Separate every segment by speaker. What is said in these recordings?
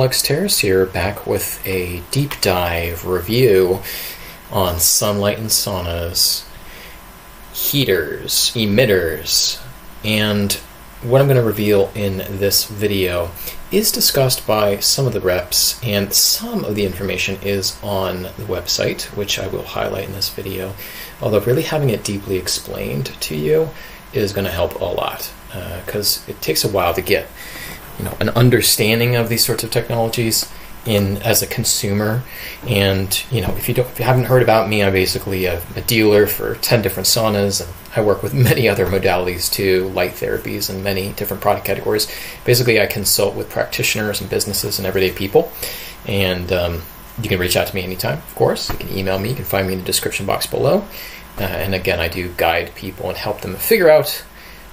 Speaker 1: Alex Terrace here, back with a deep dive review on Sunlighten saunas, heaters, emitters, and what I'm going to reveal in this video is discussed by some of the reps, and some of the information is on the website, which I will highlight in this video, although really having it deeply explained to you is going to help a lot, because it takes a while to get an understanding of these sorts of technologies as a consumer. And if you haven't heard about me, I'm basically a dealer for 10 different saunas, and I work with many other modalities too, light therapies and many different product categories. Basically, I consult with practitioners and businesses and everyday people, and you can reach out to me anytime, of course. You can email me, you can find me in the description box below, and again, I do guide people and help them figure out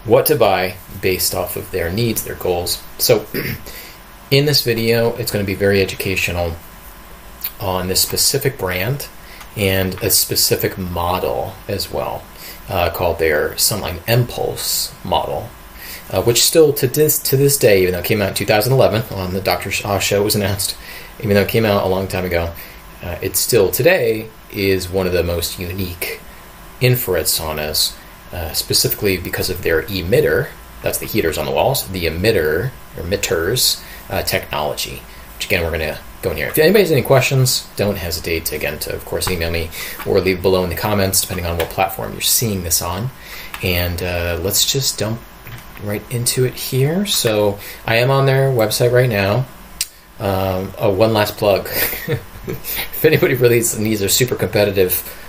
Speaker 1: what to buy based off of their needs, their goals. So in this video, it's going to be very educational on this specific brand and a specific model as well, called their Sunlighten Mpulse model, which still to this day, even though it came out in 2011 on the Dr. show, it was announced, even though it came out a long time ago, it still today is one of the most unique infrared saunas, specifically because of their emitter. That's the heaters on the walls, the emitters technology, which again we're going to go in here. If anybody has any questions, don't hesitate to of course email me or leave below in the comments, depending on what platform you're seeing this on. And let's just jump right into it here. So I am on their website right now. One last plug. If anybody really needs a super competitive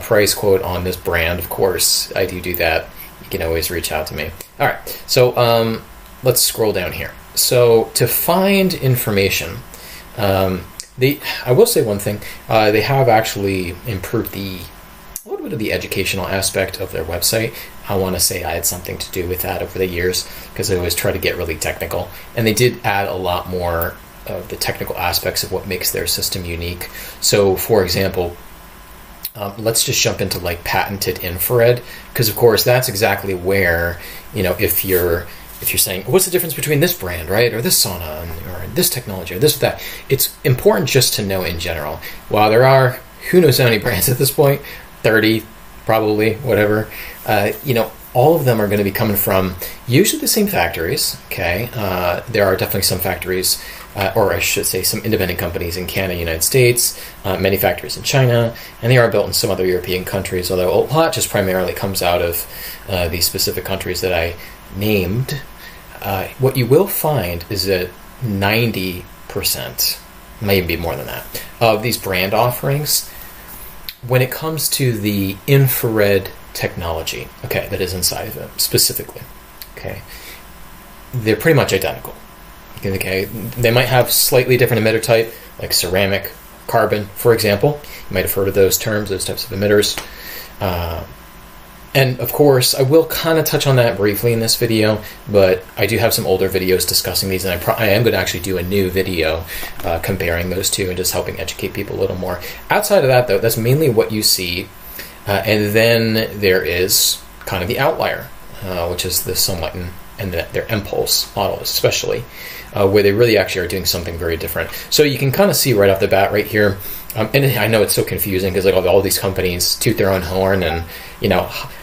Speaker 1: price quote on this brand, of course I do that. You can always reach out to me. All right, so let's scroll down here. So to find information, I will say one thing. They have actually improved a little bit of the educational aspect of their website. I want to say I had something to do with that over the years, because I always try to get really technical, and they did add a lot more of the technical aspects of what makes their system unique. So for example, let's just jump into like patented infrared, because of course that's exactly where, if you're saying, what's the difference between this brand, right, or this sauna, or this technology, or this or that, it's important just to know in general. While there are, who knows how many brands at this point, 30 probably, whatever, all of them are going to be coming from usually the same factories, okay? There are definitely some factories, or I should say some independent companies in Canada, United States, many factories in China, and they are built in some other European countries, although a lot just primarily comes out of these specific countries that I named. What you will find is that 90%, maybe more than that, of these brand offerings, when it comes to the infrared technology, okay, that is inside of it specifically, okay, they're pretty much identical. Okay, they might have slightly different emitter type, like ceramic, carbon, for example. You might have heard of those terms, those types of emitters. And of course, I will kind of touch on that briefly in this video, but I do have some older videos discussing these, and I am going to actually do a new video comparing those two and just helping educate people a little more. Outside of that, though, that's mainly what you see. And then there is kind of the outlier, which is the Sunlighten and their Mpulse model, especially, where they really actually are doing something very different. So you can kind of see right off the bat right here, and I know it's so confusing because like all these companies toot their own horn and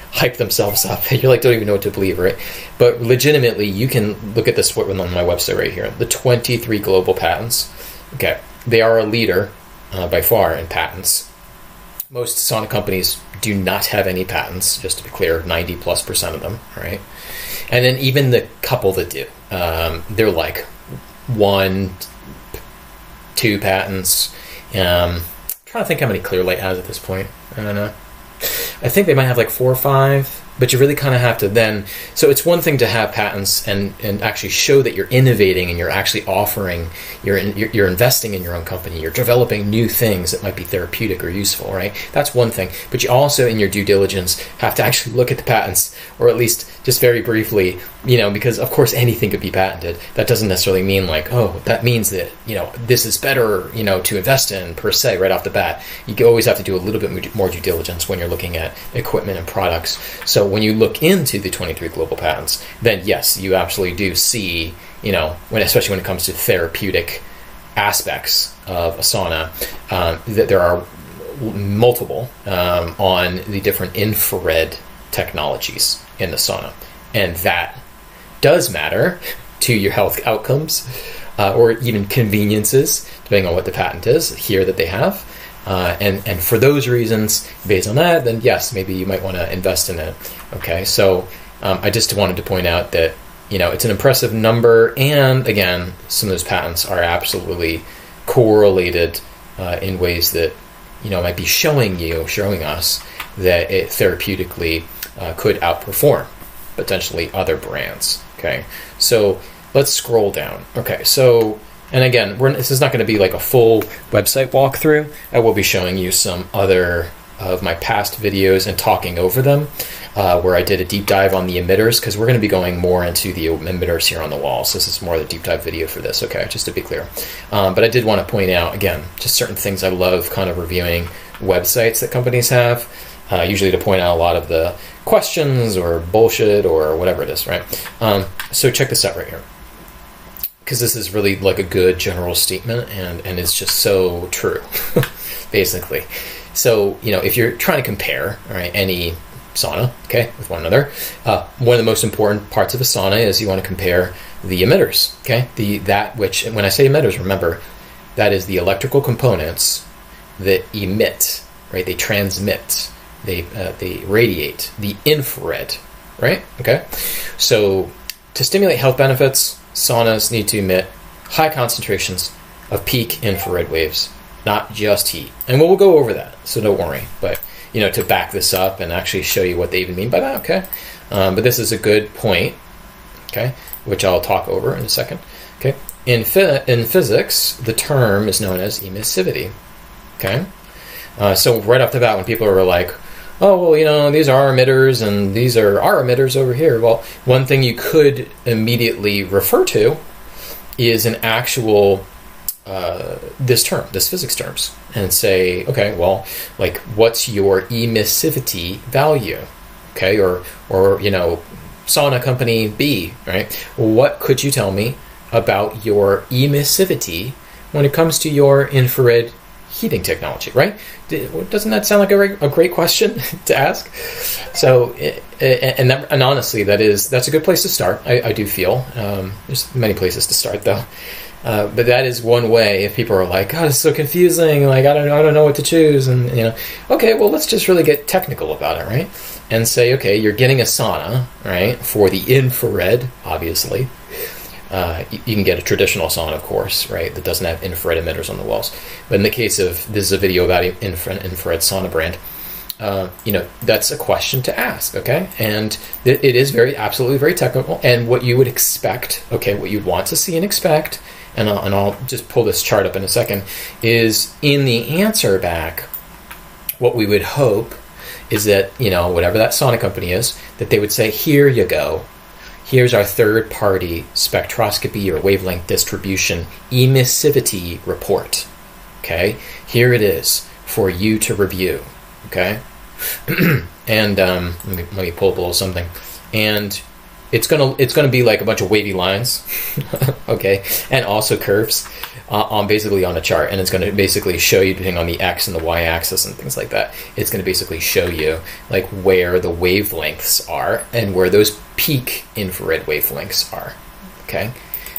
Speaker 1: hype themselves up. You're like, don't even know what to believe, right? But legitimately, you can look at this on my website right here. The 23 global patents. Okay, they are a leader by far in patents. Most sauna companies do not have any patents, just to be clear, 90+% of them, right? And then even the couple that do, they're like 1, 2 patents. Trying to think how many Clearlight has at this point. I don't know. I think they might have like 4 or 5, but you really kind of have to then, so it's one thing to have patents and actually show that you're innovating and you're actually offering, you're investing in your own company, you're developing new things that might be therapeutic or useful, right? That's one thing. But you also, in your due diligence, have to actually look at the patents, or at least just very briefly, because of course anything could be patented. That doesn't necessarily mean like, oh, that means that, this is better, to invest in per se right off the bat. You always have to do a little bit more due diligence when you're looking at equipment and products. So when you look into the 23 global patents, then yes, you absolutely do see, especially when it comes to therapeutic aspects of a sauna, that there are multiple on the different infrared technologies in the sauna. And that does matter to your health outcomes, or even conveniences, depending on what the patent is here that they have. And for those reasons, based on that, then yes, maybe you might want to invest in it. Okay, so I just wanted to point out that, it's an impressive number, and again, some of those patents are absolutely correlated in ways that, might be showing us that it therapeutically could outperform potentially other brands. Okay, so let's scroll down. Okay, so, and again, this is not going to be like a full website walkthrough. I will be showing you some other of my past videos and talking over them, where I did a deep dive on the emitters, because we're going to be going more into the emitters here on the wall. So this is more of the deep dive video for this, okay, just to be clear. But I did want to point out, again, just certain things I love kind of reviewing websites that companies have, usually to point out a lot of the questions or bullshit or whatever it is, right? So check this out right here, because this is really like a good general statement, and it's just so true, basically. So, if you're trying to compare, all right, any sauna, okay, with one another, one of the most important parts of a sauna is you want to compare the emitters, okay? That which, when I say emitters, remember, that is the electrical components that emit, right? They transmit, they radiate, the infrared, right? Okay, so to stimulate health benefits, saunas need to emit high concentrations of peak infrared waves, not just heat. And we'll go over that, so don't worry. But, to back this up and actually show you what they even mean by that, okay? But this is a good point, okay, which I'll talk over in a second, okay? In physics, the term is known as emissivity, okay? So right off the bat, when people are like, oh, well, these are our emitters and these are our emitters over here. Well, one thing you could immediately refer to is an actual this physics terms, and say, okay, well, like, what's your emissivity value? Okay, or sauna company B, right? What could you tell me about your emissivity when it comes to your infrared heating technology, right? Doesn't that sound like a great question to ask? So, and honestly, that's a good place to start. I do feel there's many places to start though. But that is one way. If people are like, "God, it's so confusing. Like, I don't know what to choose," and okay, well, let's just really get technical about it, right? And say, okay, you're getting a sauna, right, for the infrared, obviously. You can get a traditional sauna, of course, right, that doesn't have infrared emitters on the walls. But in the case of, this is a video about infrared sauna brand, that's a question to ask, okay? And it is absolutely very technical. And what you would expect, okay, what you'd want to see and expect, and I'll just pull this chart up in a second, is in the answer back, what we would hope is that, whatever that sauna company is, that they would say, here you go. Here's our third-party spectroscopy or wavelength distribution emissivity report. Okay, here it is for you to review. Okay, and let me pull up a little something, and it's gonna be like a bunch of wavy lines, okay, and also curves basically on a chart, and it's going to basically show you, depending on the x and the y-axis and things like that, it's going to basically show you like where the wavelengths are and where those peak infrared wavelengths are. Okay,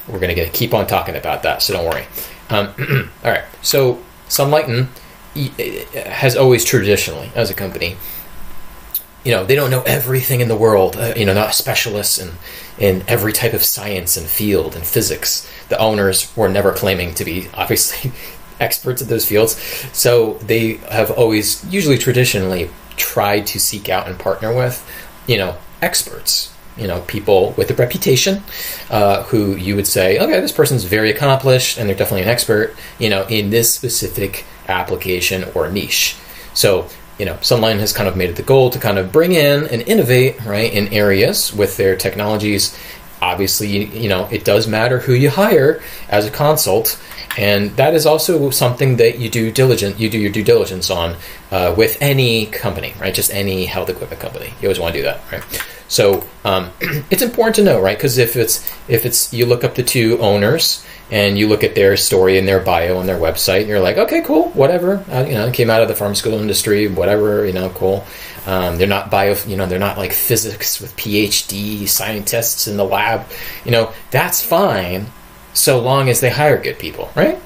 Speaker 1: we're going to keep on talking about that, so don't worry. All right, so Sunlighten has always traditionally, as a company, they don't know everything in the world, not specialists in every type of science and field and physics. The owners were never claiming to be, obviously, experts at those fields. So they have always, usually traditionally, tried to seek out and partner with, experts, people with a reputation, who you would say, okay, this person's very accomplished and they're definitely an expert, in this specific application or niche. So, Sunlighten has kind of made it the goal to kind of bring in and innovate, right, in areas with their technologies. Obviously, it does matter who you hire as a consult, and that is also something that you do your due diligence on with any company, right? Just any health equipment company. You always want to do that, right? So it's important to know, right? Because if it's you look up the two owners and you look at their story and their bio on their website, and you're like, okay, cool, whatever. Came out of the pharmaceutical industry, whatever, cool. They're not they're not like physics with PhD scientists in the lab. That's fine, so long as they hire good people, right?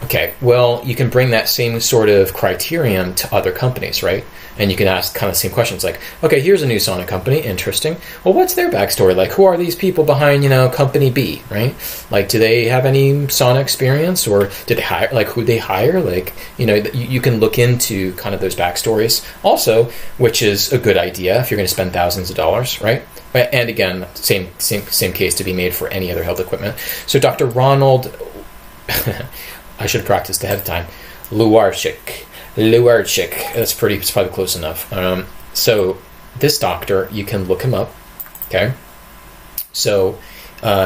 Speaker 1: Okay, well, you can bring that same sort of criterion to other companies, right? And you can ask kind of the same questions like, okay, here's a new sauna company, interesting. Well, what's their backstory? Like, who are these people behind, company B, right? Like, do they have any sauna experience, or did they hire, like, who they hire? Like, you can look into kind of those backstories also, which is a good idea if you're going to spend thousands of dollars, right? And again, same case to be made for any other health equipment. So Dr. Ronald, I should have practiced ahead of time, Luarchik, it's probably close enough. So this doctor, you can look him up, okay? So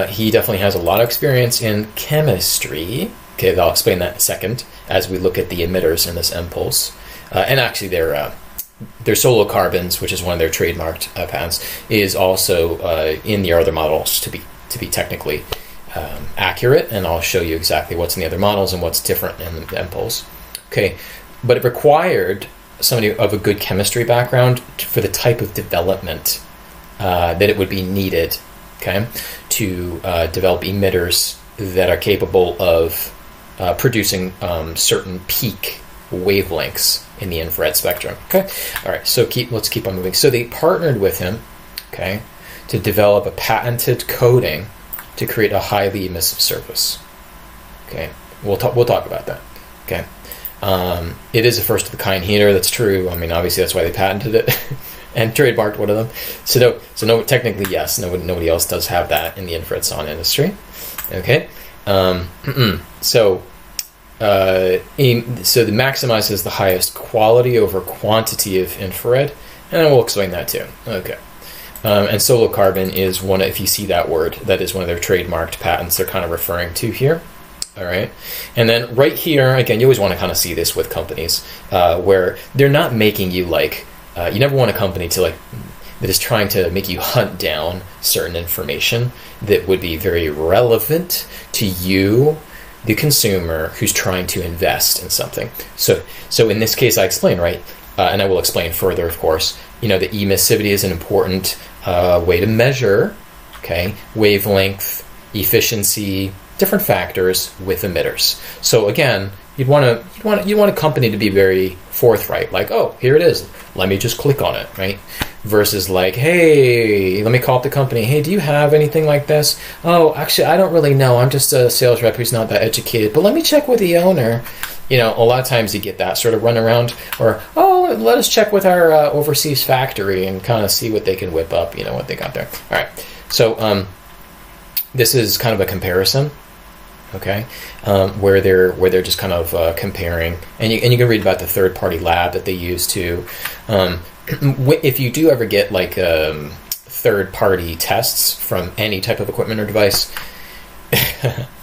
Speaker 1: he definitely has a lot of experience in chemistry. Okay, I'll explain that in a second as we look at the emitters in this Mpulse. And actually their solocarbons, which is one of their trademarked patents, is also in the other models to be technically accurate, and I'll show you exactly what's in the other models and what's different in the Mpulse. Okay, but it required somebody of a good chemistry background for the type of development that it would be needed, okay, to develop emitters that are capable of producing certain peak wavelengths in the infrared spectrum. Okay, all right. So let's keep on moving. So they partnered with him, okay, to develop a patented coating to create a highly emissive surface. Okay, we'll talk about that. Okay. It is a first of the kind heater. That's true. I mean, obviously that's why they patented it and trademarked one of them. So technically, yes, nobody else does have that in the infrared sauna industry. Okay. So it maximizes the highest quality over quantity of infrared, and we'll explain that too. Okay. And solocarbon is one, if you see that word, that is one of their trademarked patents they're kind of referring to here. All right. And then right here, again, you always want to kind of see this with companies where they're not making you you never want a company that is trying to make you hunt down certain information that would be very relevant to you, the consumer, who's trying to invest in something. So in this case, I explain, right? And I will explain further, of course, the emissivity is an important way to measure, okay, wavelength, efficiency, different factors with emitters. So again, you want a company to be very forthright, like, oh, here it is, let me just click on it, right? Versus like, hey, let me call up the company, hey, do you have anything like this? Oh, actually, I don't really know, I'm just a sales rep who's not that educated, but let me check with the owner. A lot of times you get that sort of run around, or, oh, let us check with our overseas factory and kind of see what they can whip up, what they got there. All right, so this is kind of a comparison, okay, where they're just kind of comparing, and you can read about the third-party lab that they use too. If you do ever get third-party tests from any type of equipment or device,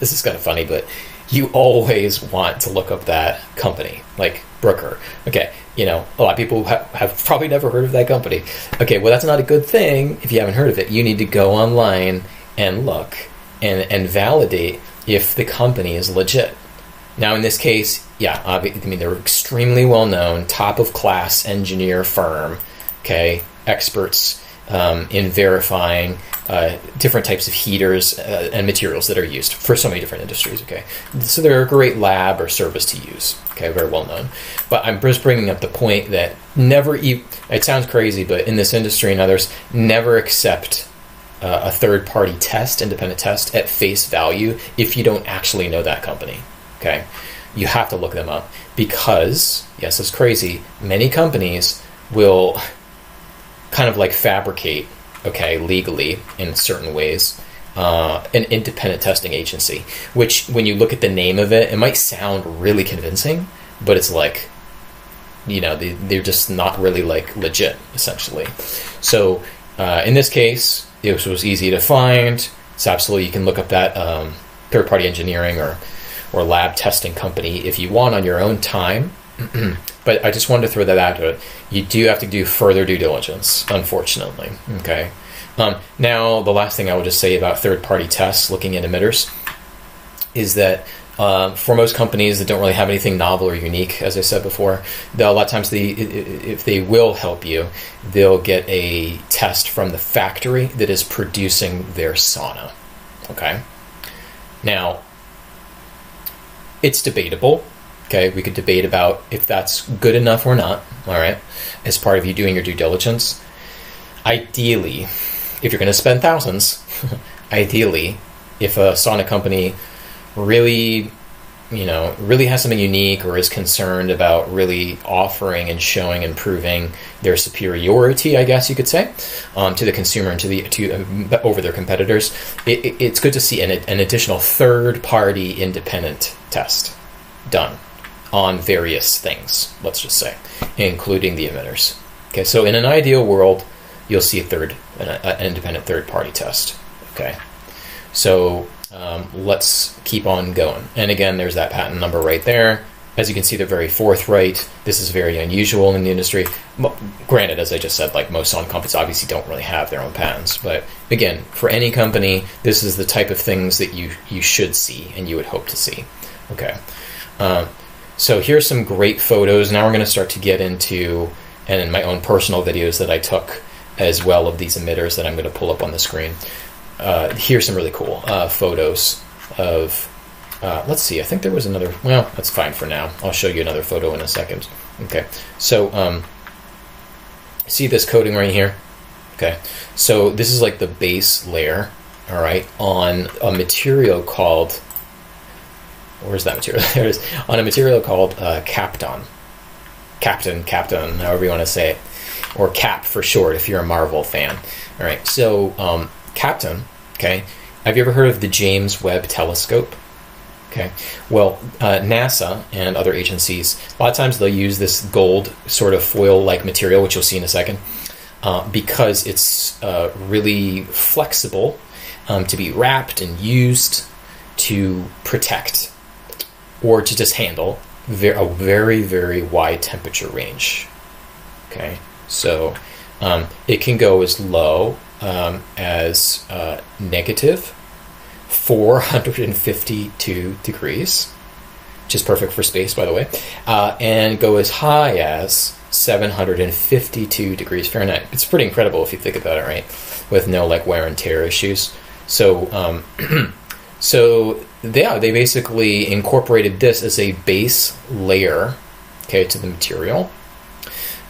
Speaker 1: this is kind of funny, but you always want to look up that company, like Brooker. Okay, a lot of people have probably never heard of that company. Okay, well, that's not a good thing if you haven't heard of it. You need to go online and look and validate if the company is legit. Now, in this case, yeah, they're extremely well-known, top-of-class engineer firm, okay, experts in verifying different types of heaters and materials that are used for so many different industries, okay? So they're a great lab or service to use, okay, very well-known. But I'm just bringing up the point that it sounds crazy, but in this industry and others, never accept a third-party test, independent test, at face value if you don't actually know that company, okay? You have to look them up because, yes, it's crazy, many companies will kind of fabricate, okay, legally in certain ways, an independent testing agency, which when you look at the name of it, it might sound really convincing, but it's they're just not really legit, essentially. So in this case, it was easy to find. It's absolutely, you can look up that third-party engineering or lab testing company if you want on your own time. But I just wanted to throw that out to it. You do have to do further due diligence, unfortunately. Okay. Now, the last thing I would just say about third-party tests looking at emitters is that for most companies that don't really have anything novel or unique, as I said before, a lot of times if they will help you, they'll get a test from the factory that is producing their sauna. Okay? Now, it's debatable. Okay, we could debate about if that's good enough or not, all right, as part of you doing your due diligence. Ideally, if you're going to spend thousands, ideally, if a sauna company really has something unique or is concerned about really offering and showing and proving their superiority, I guess you could say, to the consumer and over their competitors, it's good to see an additional third-party independent test done on various things, let's just say, including the emitters. Okay, so in an ideal world, you'll see an independent third-party test. Okay, so let's keep on going. And again, there's that patent number right there. As you can see, they're very forthright. This is very unusual in the industry. Granted, as I just said, like most sauna companies obviously don't really have their own patents. But again, for any company, this is the type of things that you should see and you would hope to see. Okay. So here's some great photos. Now we're going to start to get into, and in my own personal videos that I took as well of these emitters that I'm going to pull up on the screen. Here's some really cool photos of, let's see, I think there was another, well, that's fine for now. I'll show you another photo in a second. Okay, so see this coating right here? Okay, so this is like the base layer, all right, on a material called, where's that material? There it is. On a material called Capton, however you want to say it, or Cap for short if you're a Marvel fan. All right, so Capton, okay, have you ever heard of the James Webb Telescope? Okay, well, NASA and other agencies, a lot of times they'll use this gold sort of foil-like material, which you'll see in a second, because it's really flexible to be wrapped and used to protect or to just handle a very, very wide temperature range. Okay, so it can go as low as negative 452 degrees, which is perfect for space, by the way, and go as high as 752 degrees Fahrenheit. It's pretty incredible if you think about it, right? With no like wear and tear issues. So, so they basically incorporated this as a base layer, okay, to the material.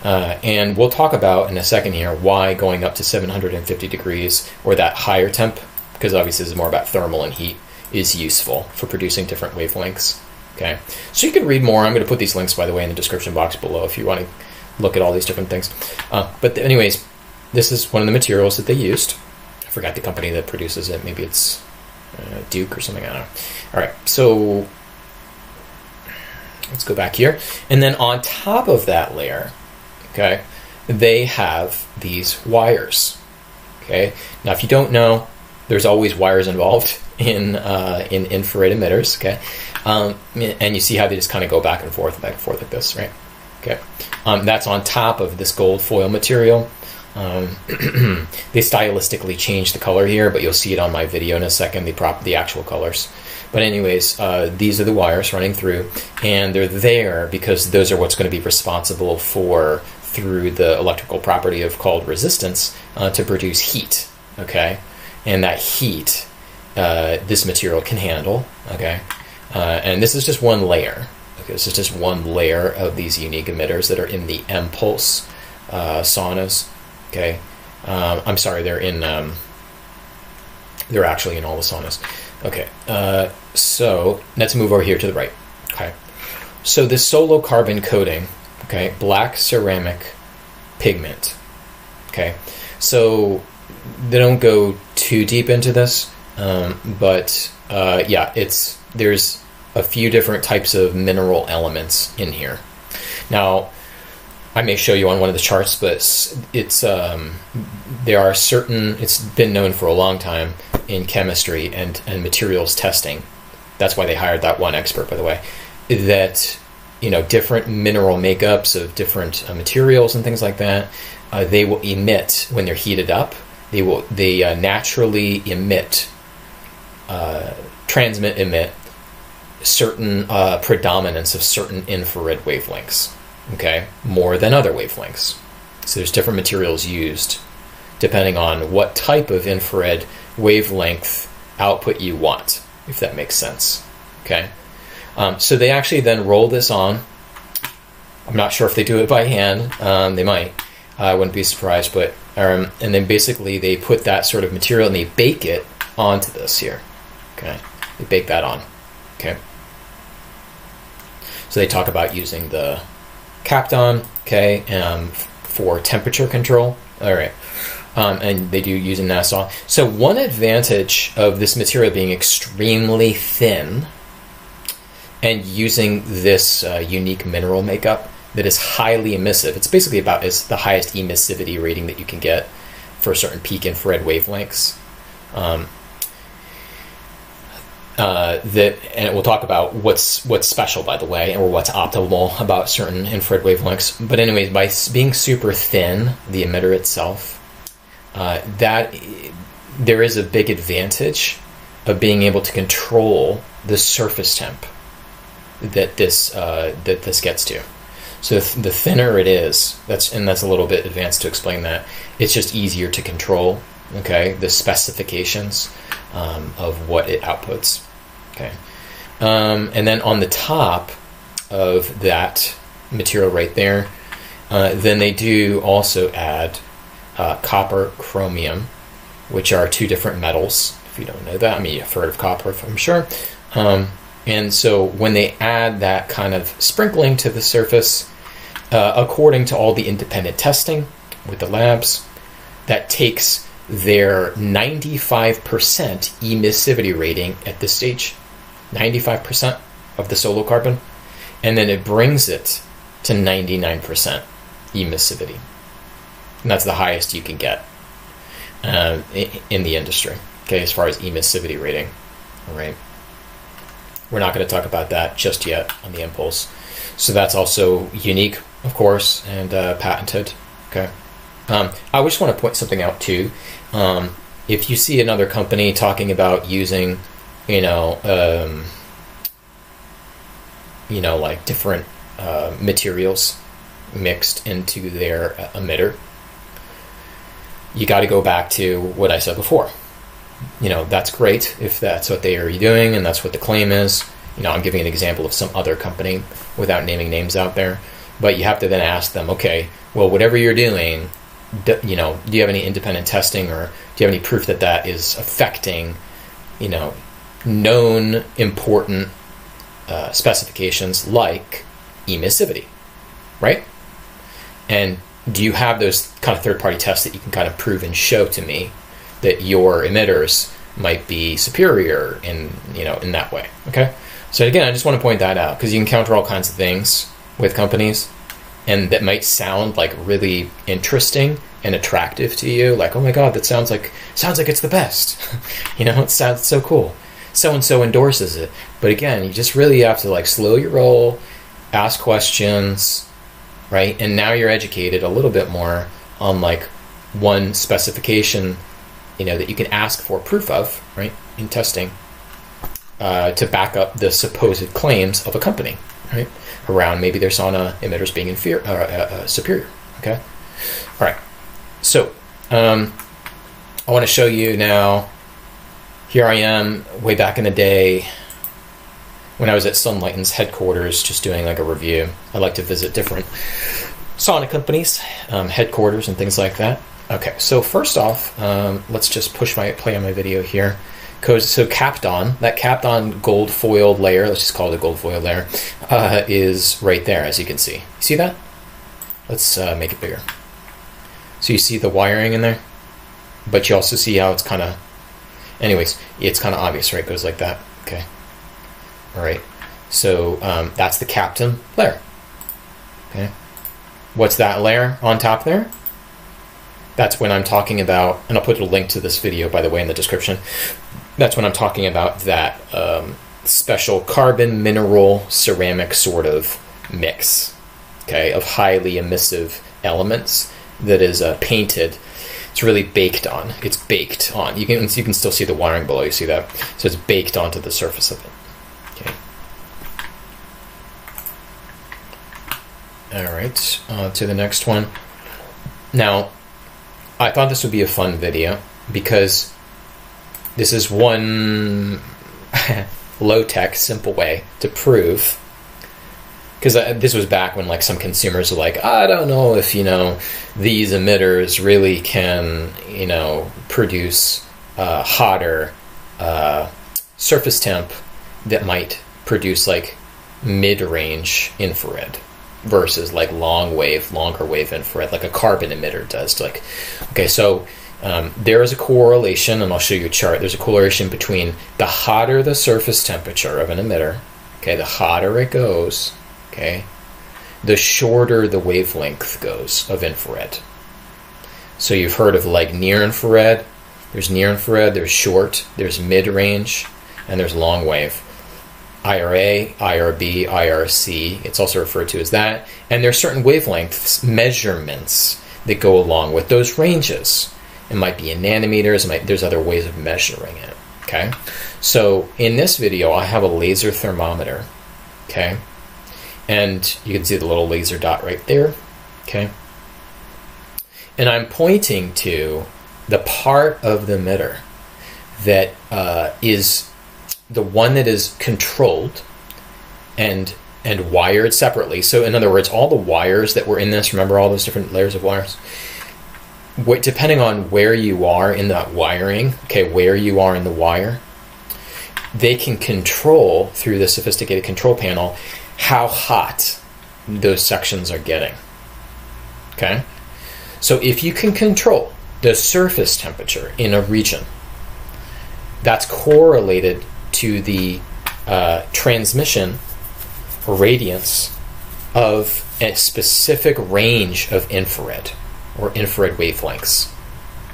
Speaker 1: And we'll talk about in a second here why going up to 750 degrees or that higher temp, because obviously this is more about thermal and heat, is useful for producing different wavelengths. Okay, so you can read more. I'm going to put these links, by the way, in the description box below if you want to look at all these different things. But anyways, this is one of the materials that they used. I forgot the company that produces it. Maybe it's Duke or something. I don't know. All right, so let's go back here. And then on top of that layer, okay, they have these wires. Okay, now if you don't know, there's always wires involved in infrared emitters. Okay, and you see how they just kind of go back and forth like this, right? Okay, that's on top of this gold foil material. They stylistically changed the color here, but you'll see it on my video in a second. The actual colors. But anyways, these are the wires running through, and they're there because those are what's going to be responsible for, through the electrical property of called resistance, to produce heat. Okay, and that heat this material can handle. Okay, and this is just one layer. Okay, this is just one layer of these unique emitters that are in the Mpulse saunas. Okay, I'm sorry, they're actually in all the saunas. Okay, so let's move over here to the right. Okay, so this solo carbon coating, okay, black ceramic pigment. Okay, so they don't go too deep into this, but yeah, there's a few different types of mineral elements in here. Now, I may show you on one of the charts, but there are certain, it's been known for a long time in chemistry and materials testing. That's why they hired that one expert, by the way, that, you know, different mineral makeups of different materials and things like that, they will emit, when they're heated up, they naturally emit certain predominance of certain infrared wavelengths, okay, more than other wavelengths. So there's different materials used depending on what type of infrared wavelength output you want, if that makes sense, okay? So they actually then roll this on. I'm not sure if they do it by hand. They might. I wouldn't be surprised, but and then basically they put that sort of material and they bake it onto this here, okay? They bake that on, okay? So they talk about using the Kapton, okay, for temperature control. All right, and they do use a NASA. So one advantage of this material being extremely thin and using this unique mineral makeup that is highly emissive. It's basically about the highest emissivity rating that you can get for certain peak infrared wavelengths. And we'll talk about what's special, by the way, or what's optimal about certain infrared wavelengths. But anyways, by being super thin, the emitter itself, that there is a big advantage of being able to control the surface temp that this gets to. So the thinner it is, that's a little bit advanced to explain that. It's just easier to control, okay, the specifications of what it outputs. Okay, and then on the top of that material right there, then they do also add copper, chromium, which are two different metals. If you don't know that, I mean, you've heard of copper, I'm sure. And so when they add that kind of sprinkling to the surface, according to all the independent testing with the labs, that takes their 95% emissivity rating at this stage, 95% of the solo carbon, and then it brings it to 99% emissivity. And that's the highest you can get in the industry, okay, as far as emissivity rating. All right. We're not going to talk about that just yet on the Impulse. So that's also unique, of course, and patented, okay. I just want to point something out too. If you see another company talking about using, like different materials mixed into their emitter, you got to go back to what I said before. That's great if that's what they are doing and that's what the claim is. I'm giving an example of some other company without naming names out there, but you have to then ask them, okay, well, whatever you're doing, do you have any independent testing, or do you have any proof that that is affecting, known important specifications like emissivity, right? And do you have those kind of third-party tests that you can kind of prove and show to me that your emitters might be superior in that way, okay? So again, I just want to point that out because you encounter all kinds of things with companies, and that might sound like really interesting and attractive to you, like, oh my god, that sounds like it's the best. It sounds so cool. So and so endorses it. But again, you just really have to slow your roll, ask questions, right? And now you're educated a little bit more on one specification, that you can ask for proof of, right, in testing, to back up the supposed claims of a company, right, around maybe their sauna emitters being superior, okay? All right, so I want to show you now, here I am way back in the day when I was at Sunlighten's headquarters just doing a review. I like to visit different sauna companies, headquarters and things like that. Okay, so first off, let's just play on my video here. So Kapton, that Kapton gold foil layer, let's just call it a gold foil layer, is right there, as you can see. You see that? Let's make it bigger. So you see the wiring in there, but you also see how it's kind of, anyways, it's kind of obvious, right? It goes like that, okay. All right, so that's the Kapton layer, okay. What's that layer on top there? That's when I'm talking about, and I'll put a link to this video, by the way, in the description. That's when I'm talking about that special carbon mineral ceramic sort of mix, okay, of highly emissive elements that is painted. It's really baked on. It's baked on. You can still see the wiring below. You see that? So it's baked onto the surface of it. Okay. All right, to the next one. Now, I thought this would be a fun video because this is one low-tech, simple way to prove. Because this was back when like some consumers were like, I don't know if these emitters really can produce hotter surface temp that might produce like mid-range infrared versus like longer wave infrared, like a carbon emitter does. Like, okay, so there is a correlation, and I'll show you a chart. There's a correlation between the hotter the surface temperature of an emitter, okay, the hotter it goes, okay, the shorter the wavelength goes of infrared. So you've heard of like near infrared. There's near infrared, there's short, there's mid-range, and there's long wave. IRA, IRB, IRC, it's also referred to as that. And there are certain wavelengths, measurements that go along with those ranges. It might be in nanometers, there's other ways of measuring it, okay? So in this video, I have a laser thermometer, okay? And you can see the little laser dot right there, okay? And I'm pointing to the part of the emitter that is the one that is controlled and wired separately. So in other words, all the wires that were in this, remember all those different layers of wires? Depending on where you are in that wiring, okay, where you are in the wire, they can control through the sophisticated control panel how hot those sections are getting, okay? So if you can control the surface temperature in a region, that's correlated to the transmission radiance of a specific range of infrared or infrared wavelengths,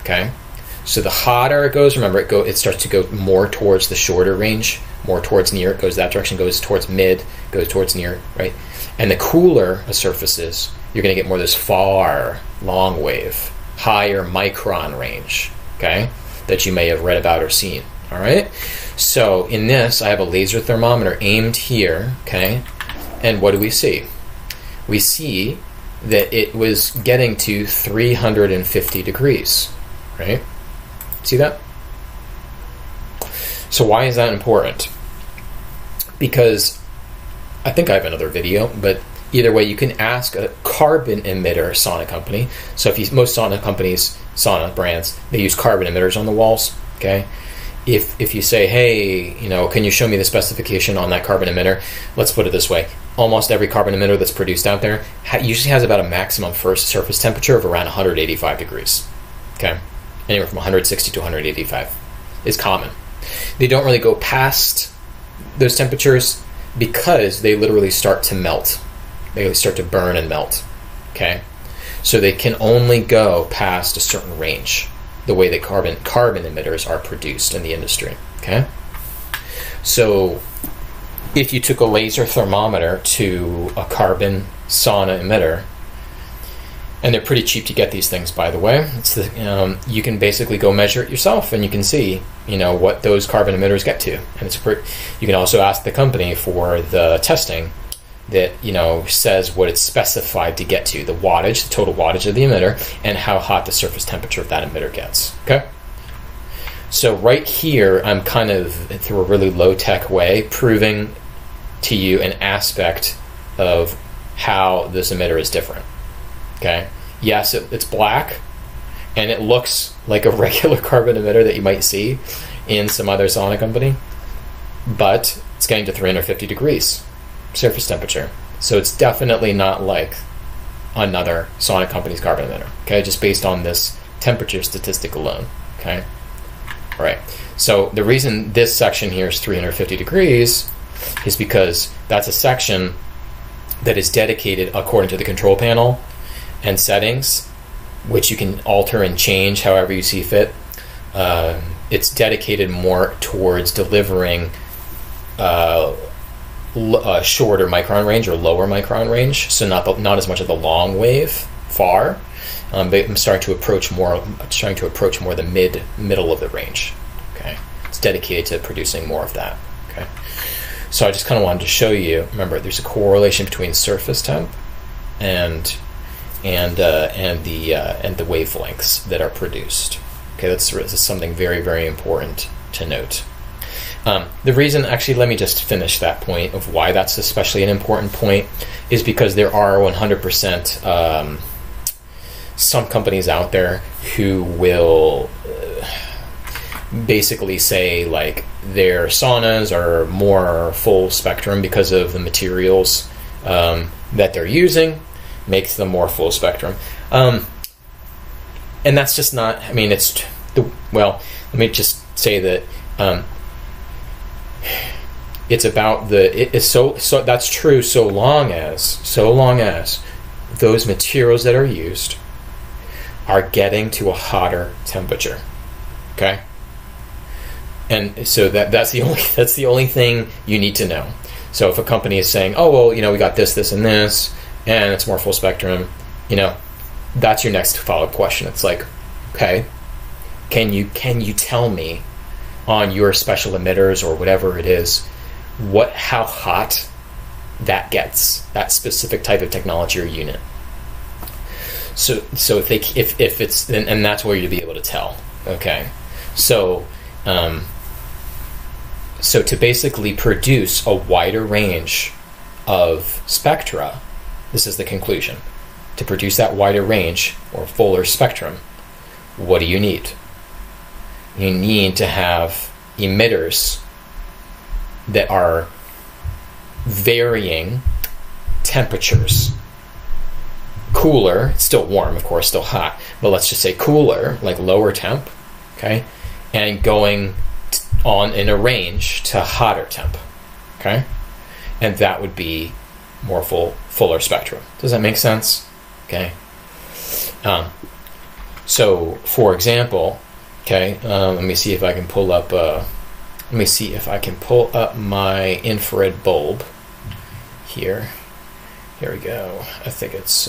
Speaker 1: okay? So the hotter it goes, remember, it starts to go more towards the shorter range, more towards near, it goes that direction, goes towards mid, goes towards near, right? And the cooler a surface is, you're going to get more of this far, long wave, higher micron range, okay, that you may have read about or seen, all right? So in this, I have a laser thermometer aimed here, okay, and what do we see? We see that it was getting to 350 degrees, right? See that? So why is that important? Because I think I have another video, but either way, you can ask a carbon emitter sauna company. So most sauna companies, sauna brands, they use carbon emitters on the walls, okay? If you say, hey, can you show me the specification on that carbon emitter? Let's put it this way. Almost every carbon emitter that's produced out there usually has about a maximum first surface temperature of around 185 degrees, okay? Anywhere from 160 to 185 is common. They don't really go past those temperatures because they literally start to melt. They start to burn and melt, okay? So they can only go past a certain range, the way that carbon emitters are produced in the industry, okay? So if you took a laser thermometer to a carbon sauna emitter, and they're pretty cheap to get these things, by the way. You can basically go measure it yourself, and you can see, what those carbon emitters get to. And you can also ask the company for the testing that says what it's specified to get to, the wattage, the total wattage of the emitter, and how hot the surface temperature of that emitter gets. Okay. So right here, I'm kind of through a really low-tech way proving to you an aspect of how this emitter is different. Okay. Yes, it's black, and it looks like a regular carbon emitter that you might see in some other sauna company, but it's getting to 350 degrees surface temperature. So it's definitely not like another sauna company's carbon emitter, okay, just based on this temperature statistic alone, okay? All right, so the reason this section here is 350 degrees is because that's a section that is dedicated according to the control panel and settings, which you can alter and change however you see fit. It's dedicated more towards delivering a shorter micron range or lower micron range, so not as much of the long wave far. But I'm starting to approach more the middle of the range. Okay, it's dedicated to producing more of that. Okay, so I just kind of wanted to show you. Remember, there's a correlation between surface temp and the wavelengths that are produced. Okay, this is something very, very important to note. The reason, actually, let me just finish that point of why that's especially an important point, is because there are 100% some companies out there who will basically say like their saunas are more full spectrum because of the materials that they're using makes them more full spectrum. And that's just not, I mean, let me just say that it's about it's so that's true so long as those materials that are used are getting to a hotter temperature. Okay? And so that's the only thing you need to know. So if a company is saying, oh, well, we got this, and this, and it's more full spectrum, that's your next follow-up question. It's like, okay, can you tell me on your special emitters or whatever it is, how hot that gets, that specific type of technology or unit? So if it's, and that's where you'd be able to tell. Okay, so to basically produce a wider range of spectra, this is the conclusion. To produce that wider range or fuller spectrum, what do you need? You need to have emitters that are varying temperatures. Cooler, it's still warm, of course, still hot, but let's just say cooler, like lower temp, okay, and going on in a range to hotter temp, okay, and that would be more fuller spectrum. Does that make sense? Okay. So, for example, okay, let me see if I can pull up. My infrared bulb here. Here we go. I think it's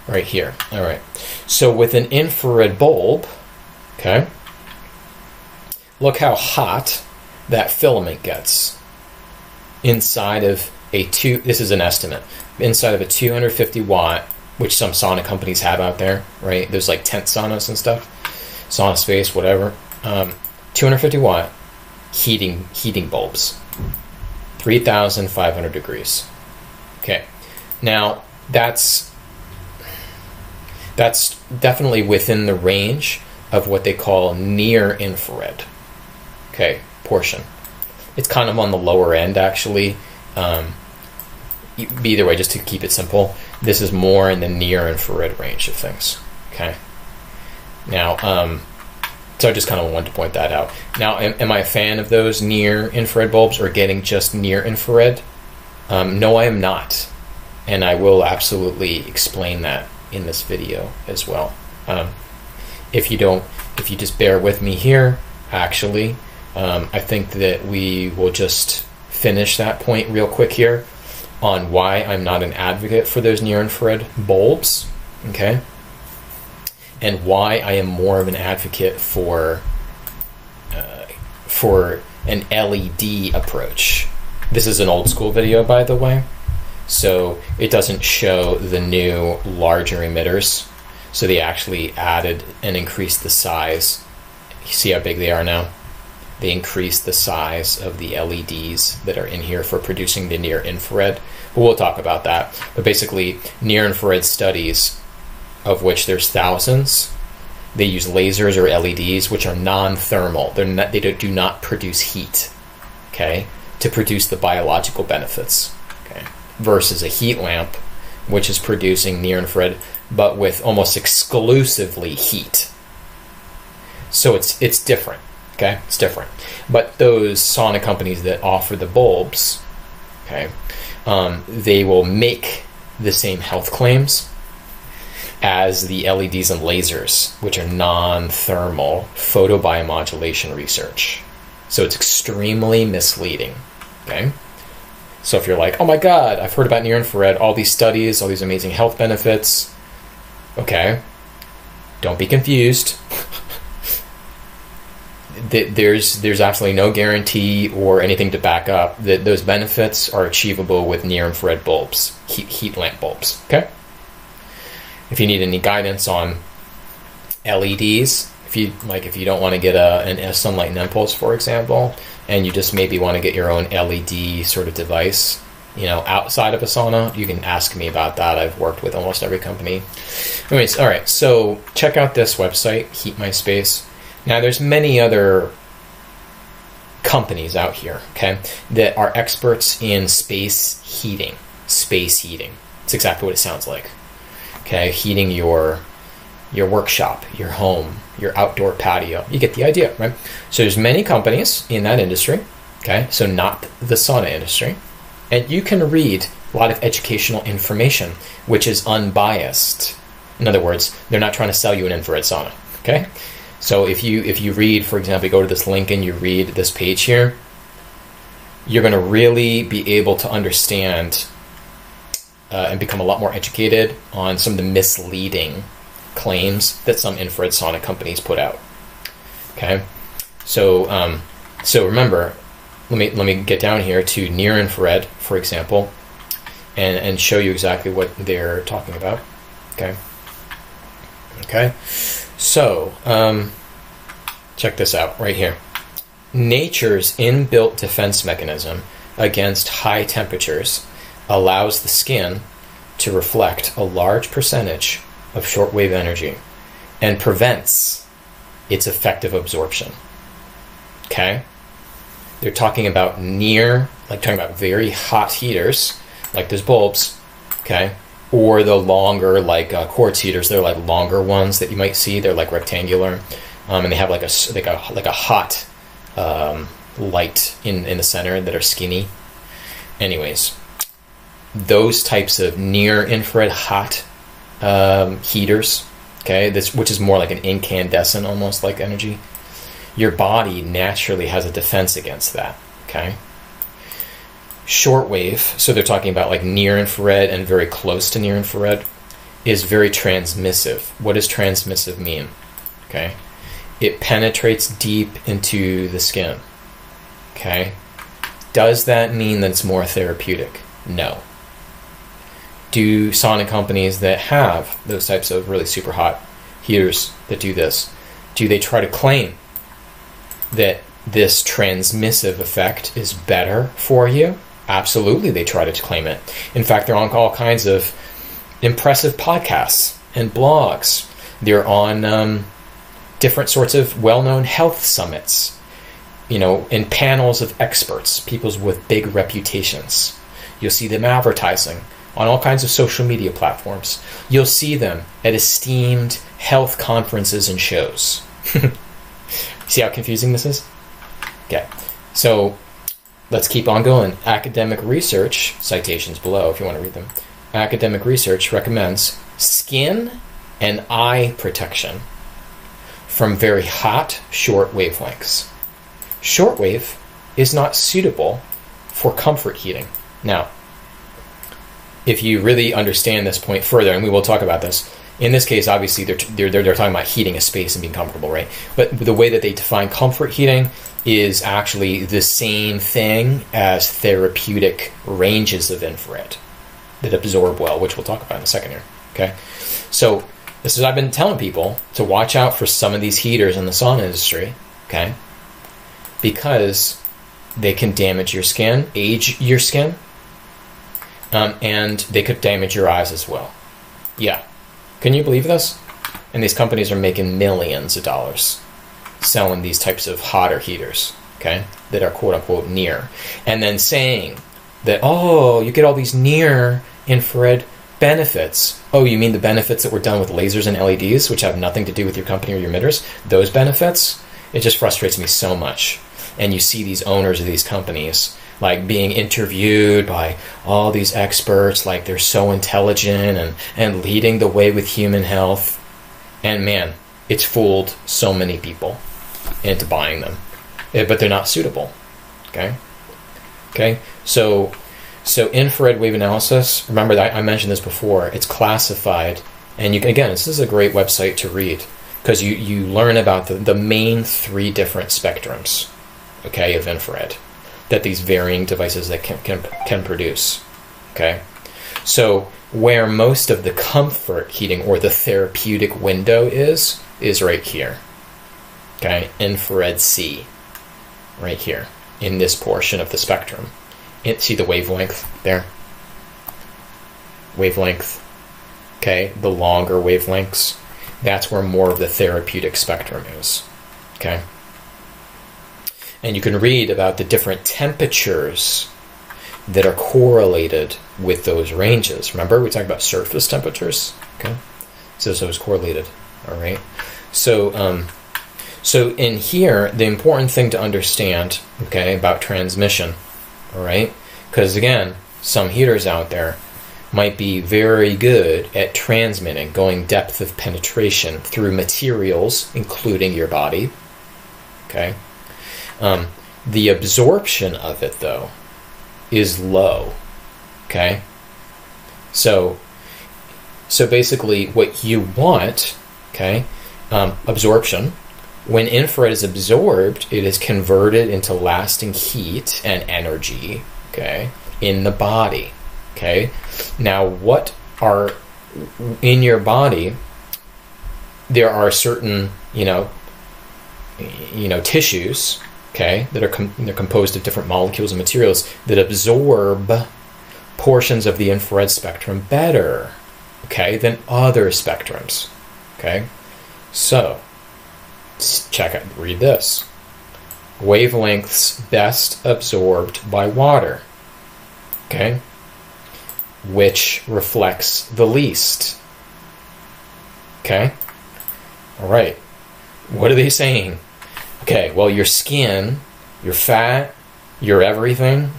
Speaker 1: right here. All right. So with an infrared bulb, okay, look how hot that filament gets inside of this is an estimate, inside of a 250 watt, which some sauna companies have out there, right? There's like tent saunas and stuff, sauna space, whatever. 250 watt heating bulbs, 3,500 degrees. Okay, now that's definitely within the range of what they call near infrared. Okay, portion. It's kind of on the lower end, actually. Either way, just to keep it simple, this is more in the near infrared range of things. Okay. Now, so I just kind of wanted to point that out. Now, am I a fan of those near infrared bulbs or getting just near infrared? No, I am not, and I will absolutely explain that in this video as well. If you just bear with me here, actually, I think that we will just finish that point real quick here on why I'm not an advocate for those near-infrared bulbs, okay? And why I am more of an advocate for an LED approach. This is an old school video, by the way, so it doesn't show the new larger emitters. So they actually added and increased the size. You see how big they are now? They increased the size of the LEDs that are in here for producing the near infrared. But we'll talk about that. But basically, near infrared studies, of which there's thousands, they use lasers or LEDs, which are non-thermal. They do not produce heat, okay, to produce the biological benefits, okay, versus a heat lamp, which is producing near infrared, but with almost exclusively heat. So it's different. Okay, it's different. But those sauna companies that offer the bulbs, okay, they will make the same health claims as the LEDs and lasers, which are non-thermal photobiomodulation research. So it's extremely misleading, okay? So if you're like, oh my God, I've heard about near-infrared, all these studies, all these amazing health benefits, okay, don't be confused. there's absolutely no guarantee or anything to back up that those benefits are achievable with near-infrared bulbs, heat lamp bulbs. Okay. If you need any guidance on LEDs, if you don't want to get a Sunlighten Mpulse, for example, and you just maybe want to get your own LED sort of device, outside of a sauna, you can ask me about that. I've worked with almost every company. Anyways, all right, so check out this website, Heat My Space. Now, there's many other companies out here, okay, that are experts in space heating. Space heating. It's exactly what it sounds like. Okay, heating your workshop, your home, your outdoor patio. You get the idea, right? So there's many companies in that industry, okay, so not the sauna industry. And you can read a lot of educational information, which is unbiased. In other words, they're not trying to sell you an infrared sauna, okay? So if you read, for example, you go to this link and you read this page here, you're going to really be able to understand and become a lot more educated on some of the misleading claims that some infrared sauna companies put out. Okay, so remember, let me get down here to near infrared, for example, and show you exactly what they're talking about. Okay. So check this out right here. Nature's inbuilt defense mechanism against high temperatures allows the skin to reflect a large percentage of shortwave energy and prevents its effective absorption. Okay? They're talking about talking about very hot heaters, like those bulbs, okay? Or the longer, quartz heaters. They're like longer ones that you might see. They're like rectangular, and they have like a hot light in the center that are skinny. Anyways, those types of near infrared hot heaters, okay, which is more like an incandescent, almost like energy. Your body naturally has a defense against that. Okay. Shortwave, so they're talking about like near infrared and very close to near infrared, is very transmissive. What does transmissive mean? Okay. It penetrates deep into the skin. Okay. Does that mean that it's more therapeutic? No. Do sauna companies that have those types of really super hot heaters that do this, do they try to claim that this transmissive effect is better for you? Absolutely, they try to claim it. In fact, they're on all kinds of impressive podcasts and blogs. They're on different sorts of well-known health summits, in panels of experts, people with big reputations. You'll see them advertising on all kinds of social media platforms. You'll see them at esteemed health conferences and shows. See how confusing this is? Okay, so let's keep on going. Academic research, citations below if you want to read them. Academic research recommends skin and eye protection from very hot, short wavelengths. Shortwave is not suitable for comfort heating. Now, if you really understand this point further, and we will talk about this, in this case, obviously, they're talking about heating a space and being comfortable, right? But the way that they define comfort heating is actually the same thing as therapeutic ranges of infrared that absorb well, which we'll talk about in a second here, okay? So this is, I've been telling people to watch out for some of these heaters in the sauna industry, okay? Because they can damage your skin, age your skin, and they could damage your eyes as well. Yeah. Can you believe this? And these companies are making millions of dollars selling these types of hotter heaters, okay, that are quote-unquote near. And then saying that, oh, you get all these near infrared benefits. Oh, you mean the benefits that were done with lasers and LEDs, which have nothing to do with your company or your emitters? Those benefits? It just frustrates me so much. And you see these owners of these companies like being interviewed by all these experts, like they're so intelligent and leading the way with human health. And man, it's fooled so many people into buying them. But they're not suitable. Okay? So infrared wave analysis, remember that I mentioned this before, it's classified, and you can, again, this is a great website to read. because you learn about the main 3 different spectrums, okay, of infrared that these varying devices that can produce, okay? So where most of the comfort heating or the therapeutic window is right here, okay? Infrared C, right here, in this portion of the spectrum. See the wavelength there? Wavelength, okay? The longer wavelengths, that's where more of the therapeutic spectrum is, okay? And you can read about the different temperatures that are correlated with those ranges. Remember, we talked about surface temperatures, okay? So it's correlated, all right? So, so in here, the important thing to understand, okay, about transmission, all right? Because again, some heaters out there might be very good at transmitting, going depth of penetration through materials, including your body, okay? The absorption of it, though, is low, okay? So basically what you want, okay, absorption, when infrared is absorbed, it is converted into lasting heat and energy, okay, in the body, okay? Now, what are in your body, there are certain, tissues, okay, that are they're composed of different molecules and materials that absorb portions of the infrared spectrum better, okay, than other spectrums, okay? So, read this. Wavelengths best absorbed by water, okay, which reflects the least, okay? All right, what are they saying? Okay, well, your skin, your fat, your everything,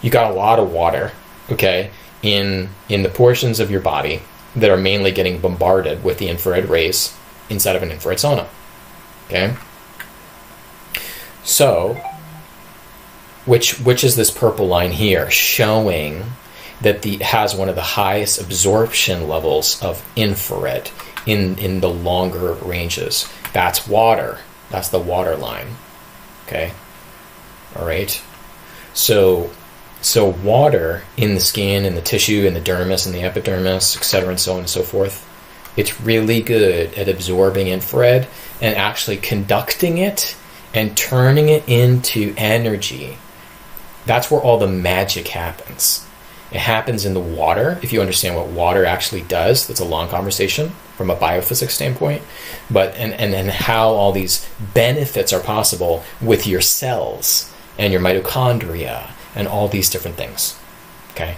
Speaker 1: you got a lot of water, okay, in the portions of your body that are mainly getting bombarded with the infrared rays inside of an infrared sauna, okay? So, which is this purple line here, showing that has one of the highest absorption levels of infrared in the longer ranges. That's water. That's the water line, okay? All right? So water in the skin, in the tissue, in the dermis, in the epidermis, etc., and so on and so forth, it's really good at absorbing infrared and actually conducting it and turning it into energy. That's where all the magic happens. It happens in the water. If you understand what water actually does, that's a long conversation from a biophysics standpoint, but and how all these benefits are possible with your cells and your mitochondria and all these different things, okay?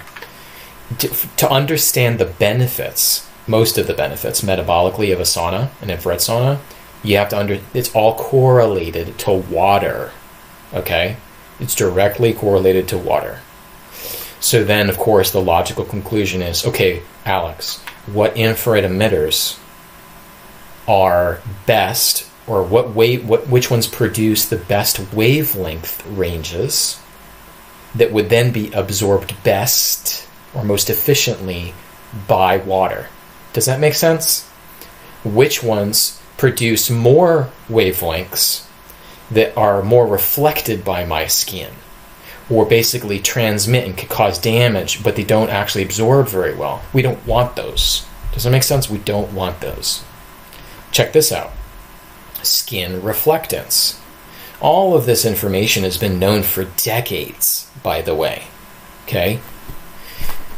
Speaker 1: To understand the benefits, most of the benefits metabolically of a sauna, an infrared sauna, you have to it's all correlated to water, okay? It's directly correlated to water. So then, of course, the logical conclusion is, okay, Alex, what infrared emitters are best, or which ones produce the best wavelength ranges that would then be absorbed best or most efficiently by water? Does that make sense? Which ones produce more wavelengths that are more reflected by my skin, or basically transmit and can cause damage, but they don't actually absorb very well? We don't want those. Does that make sense? We don't want those. Check this out. Skin reflectance. All of this information has been known for decades, by the way, okay?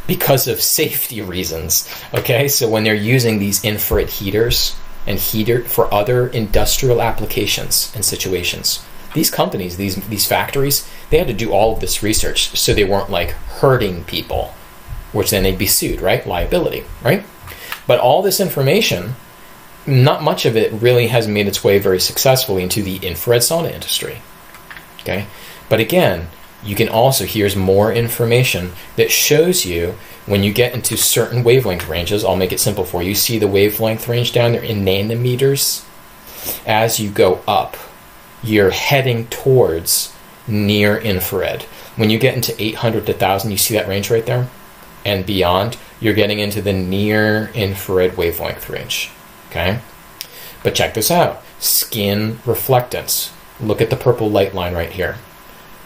Speaker 1: Because of safety reasons, okay? So when they're using these infrared heaters and heater for other industrial applications and situations, these companies, these factories, they had to do all of this research so they weren't like hurting people, which then they'd be sued, right? Liability, right? But all this information, not much of it really has made its way very successfully into the infrared sauna industry, okay? But again, you can also, here's more information that shows you when you get into certain wavelength ranges. I'll make it simple for you. See the wavelength range down there in nanometers? As you go up, you're heading towards near infrared. When you get into 800 to 1000, you see that range right there? And beyond, you're getting into the near infrared wavelength range, okay? But check this out. Skin reflectance. Look at the purple light line right here.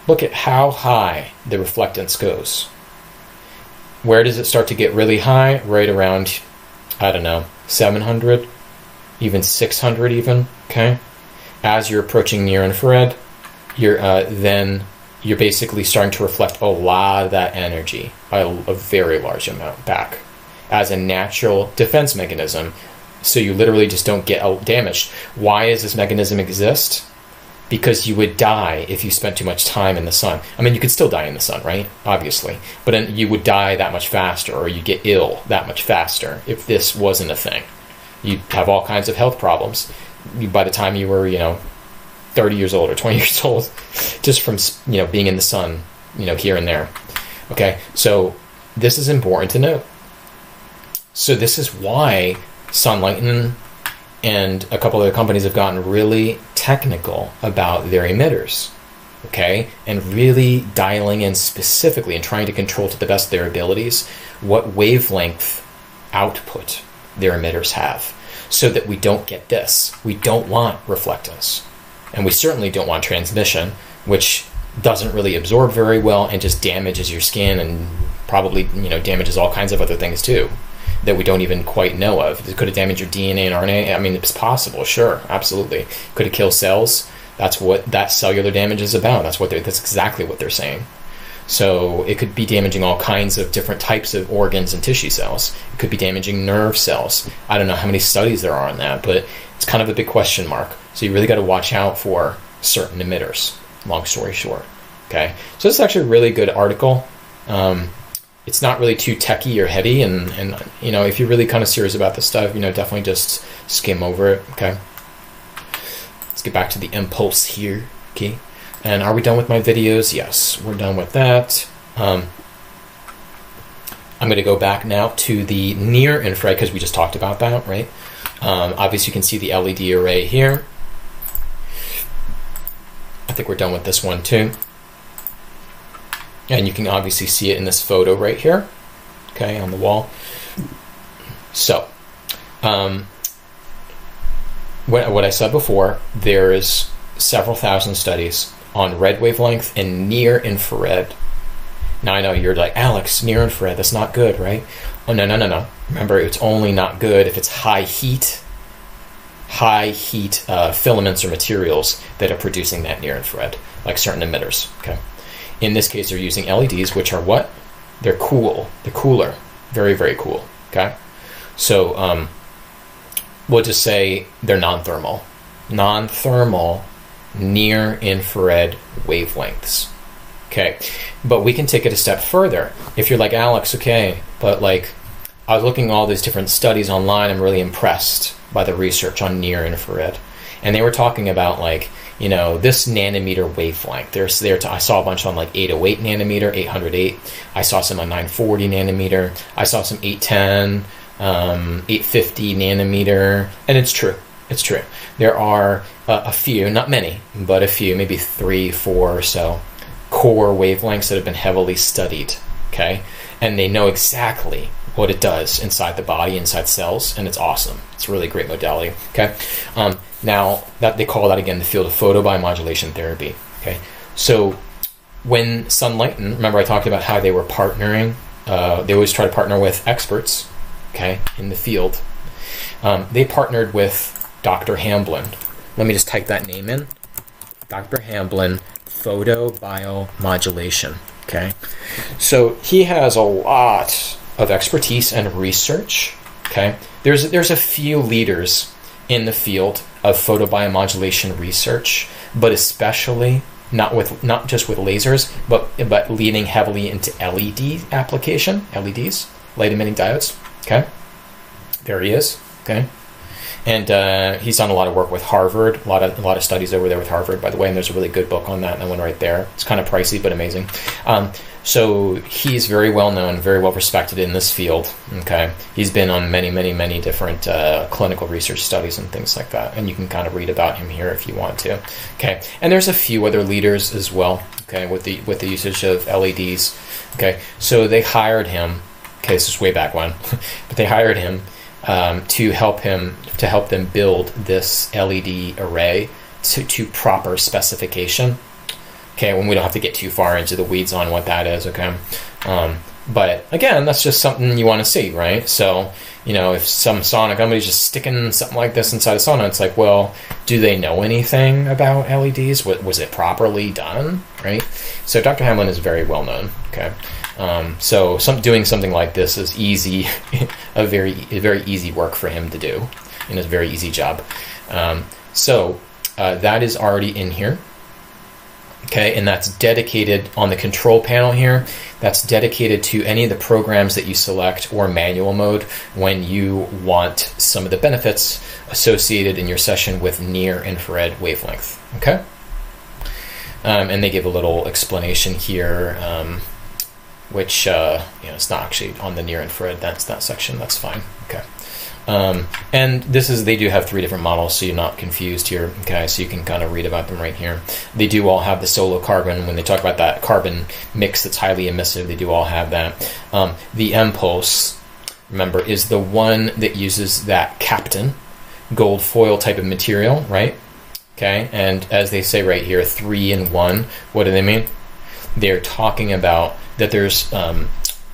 Speaker 1: Look at how high the reflectance goes. Where does it start to get really high? Right around, I don't know, 700, even 600 even, okay? As you're approaching near infrared, then you're basically starting to reflect a lot of that energy by a very large amount back as a natural defense mechanism. So you literally just don't get damaged. Why does this mechanism exist? Because you would die if you spent too much time in the sun. I mean, you could still die in the sun, right? Obviously. But then you would die that much faster, or you get ill that much faster if this wasn't a thing. You'd have all kinds of health problems by the time you were, 30 years old or 20 years old, just from, being in the sun, here and there. Okay, so this is important to note. So this is why Sunlighten and a couple other companies have gotten really technical about their emitters, okay? And really dialing in specifically and trying to control to the best of their abilities what wavelength output their emitters have, so that we don't get this. We don't want reflectance. And we certainly don't want transmission, which doesn't really absorb very well and just damages your skin and probably, damages all kinds of other things too that we don't even quite know of. It could have damaged your DNA and RNA. I mean, it's possible, sure, absolutely. Could have killed cells. That's what that cellular damage is about. That's exactly what they're saying. So it could be damaging all kinds of different types of organs and tissue cells. It could be damaging nerve cells. I don't know how many studies there are on that, but it's kind of a big question mark. So you really got to watch out for certain emitters, long story short. Okay, so this is actually a really good article. It's not really too techy or heady, and if you're really kind of serious about this stuff, definitely just skim over it. Okay, let's get back to the impulse here. Okay, and are we done with my videos? Yes, we're done with that. I'm going to go back now to the near infrared because we just talked about that, right? Obviously, you can see the LED array here. I think we're done with this one too. And you can obviously see it in this photo right here, okay, on the wall. So, what I said before, there's several thousand studies on red wavelength and near infrared. Now I know you're like, Alex, near infrared, that's not good, right? Oh, no. Remember, it's only not good if it's high heat filaments or materials that are producing that near infrared, like certain emitters, okay? In this case, they're using LEDs, which are what? They're cool. They're cooler. Very, very cool. Okay? So we'll just say they're non-thermal. Non-thermal near-infrared wavelengths. Okay? But we can take it a step further. If you're like, Alex, okay, but like, I was looking at all these different studies online. I'm really impressed by the research on near-infrared. And they were talking about like, this nanometer wavelength. I saw a bunch on like 808 nanometer, 808. I saw some on 940 nanometer. I saw some 810, 850 nanometer. And it's true. It's true. There are a few, not many, but a few, maybe 3, 4 or so core wavelengths that have been heavily studied. Okay? And they know exactly what it does inside the body, inside cells, and it's awesome. It's a really great modality. Okay? Now, that they call that, again, the field of photobiomodulation therapy. Okay, so when Sunlighten, remember I talked about how they were partnering. They always try to partner with experts, okay, in the field. They partnered with Dr. Hamblin. Let me just type that name in. Dr. Hamblin, photobiomodulation. Okay, so he has a lot of expertise and research. Okay, there's a few leaders in the field of photobiomodulation research, but especially not just with lasers, but leaning heavily into LED application, LEDs, light emitting diodes. Okay, there he is. Okay, and he's done a lot of work with Harvard, a lot of studies over there with Harvard, by the way. And there's a really good book on that one right there. It's kind of pricey, but amazing. So he's very well known, very well respected in this field. Okay, he's been on many different clinical research studies and things like that, and you can kind of read about him here if you want to. Okay, and there's a few other leaders as well. Okay, with the usage of LEDs. Okay, so they hired him. Okay, this is way back when, but they hired him to help them build this LED array to proper specification. Okay, when we don't have to get too far into the weeds on what that is, okay? But again, that's just something you want to see, right? So, if some sauna company's just sticking something like this inside a sauna, it's like, well, do they know anything about LEDs? Was it properly done, right? So Dr. Hamlin is very well known, okay? So doing something like this is easy, a very easy work for him to do, and it's a very easy job. So that is already in here. Okay, and that's dedicated on the control panel here. That's dedicated to any of the programs that you select or manual mode when you want some of the benefits associated in your session with near infrared wavelength. Okay, and they give a little explanation here, which it's not actually on the near infrared. That's that section. That's fine. Okay. And they do have 3 different models, so you're not confused here. Okay, so you can kind of read about them right here. They do all have the solo carbon. When they talk about that carbon mix that's highly emissive, they do all have that. The Mpulse, remember, is the one that uses that Captain gold foil type of material, right? Okay, and as they say right here, 3-in-1. What do they mean? They're talking about that there's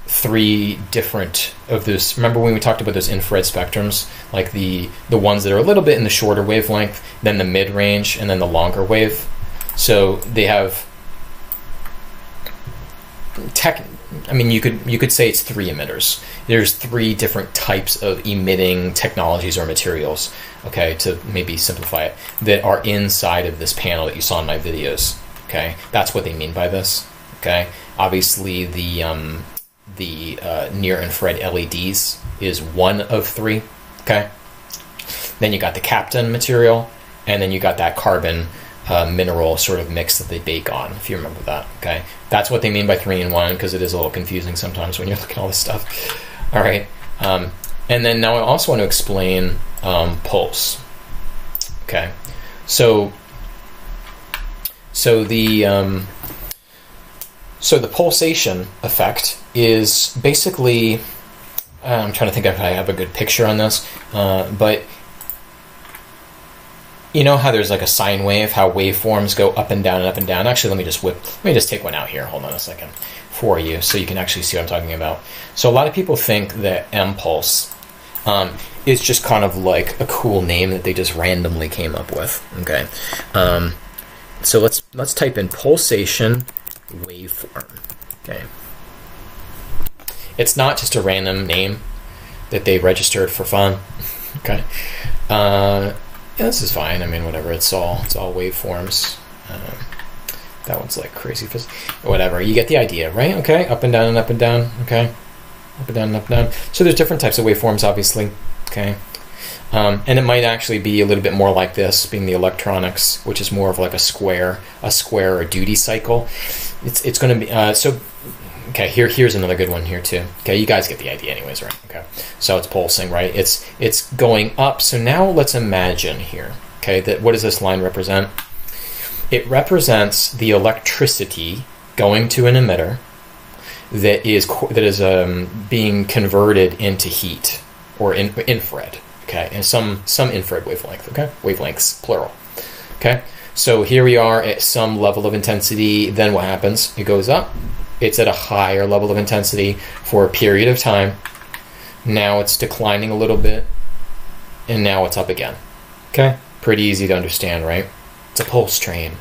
Speaker 1: 3 different of those. Remember when we talked about those infrared spectrums, like the ones that are a little bit in the shorter wavelength, then the mid-range, and then the longer wave. So they have you could say it's 3 emitters. There's 3 different types of emitting technologies or materials, okay, to maybe simplify it, that are inside of this panel that you saw in my videos. Okay, that's what they mean by this. Okay, obviously the near infrared LEDs is 1 of 3. Okay, then you got the Captain material, and then you got that carbon mineral sort of mix that they bake on, if you remember that. Okay, that's what they mean by 3-in-1, because it is a little confusing sometimes when you're looking at all this stuff. All right, and then now I also want to explain pulse. Okay, so the pulsation effect is basically, I'm trying to think if I have a good picture on this, but you know how there's like a sine wave, how waveforms go up and down and up and down? Actually, let me just take one out here. Hold on a second for you so you can actually see what I'm talking about. So a lot of people think that Mpulse is just kind of like a cool name that they just randomly came up with. Okay, so let's type in pulsation waveform. Okay, it's not just a random name that they registered for fun. Okay, yeah, this is fine. I mean, whatever. It's all waveforms. That one's like crazy. Whatever. You get the idea, right? Okay, up and down and up and down. Okay, up and down and up and down. So there's different types of waveforms, obviously. Okay. And it might actually be a little bit more like this, being the electronics, which is more of like a square or duty cycle. It's going to be so. Okay, here's another good one here too. Okay, you guys get the idea, anyways, right? Okay, so it's pulsing, right? It's going up. So now let's imagine here. Okay, that what does this line represent? It represents the electricity going to an emitter that is being converted into heat or infrared. Okay, and some infrared wavelength, okay? Wavelengths, plural. Okay, so here we are at some level of intensity. Then what happens? It goes up. It's at a higher level of intensity for a period of time. Now it's declining a little bit, and now it's up again. Okay, pretty easy to understand, right? It's a pulse train.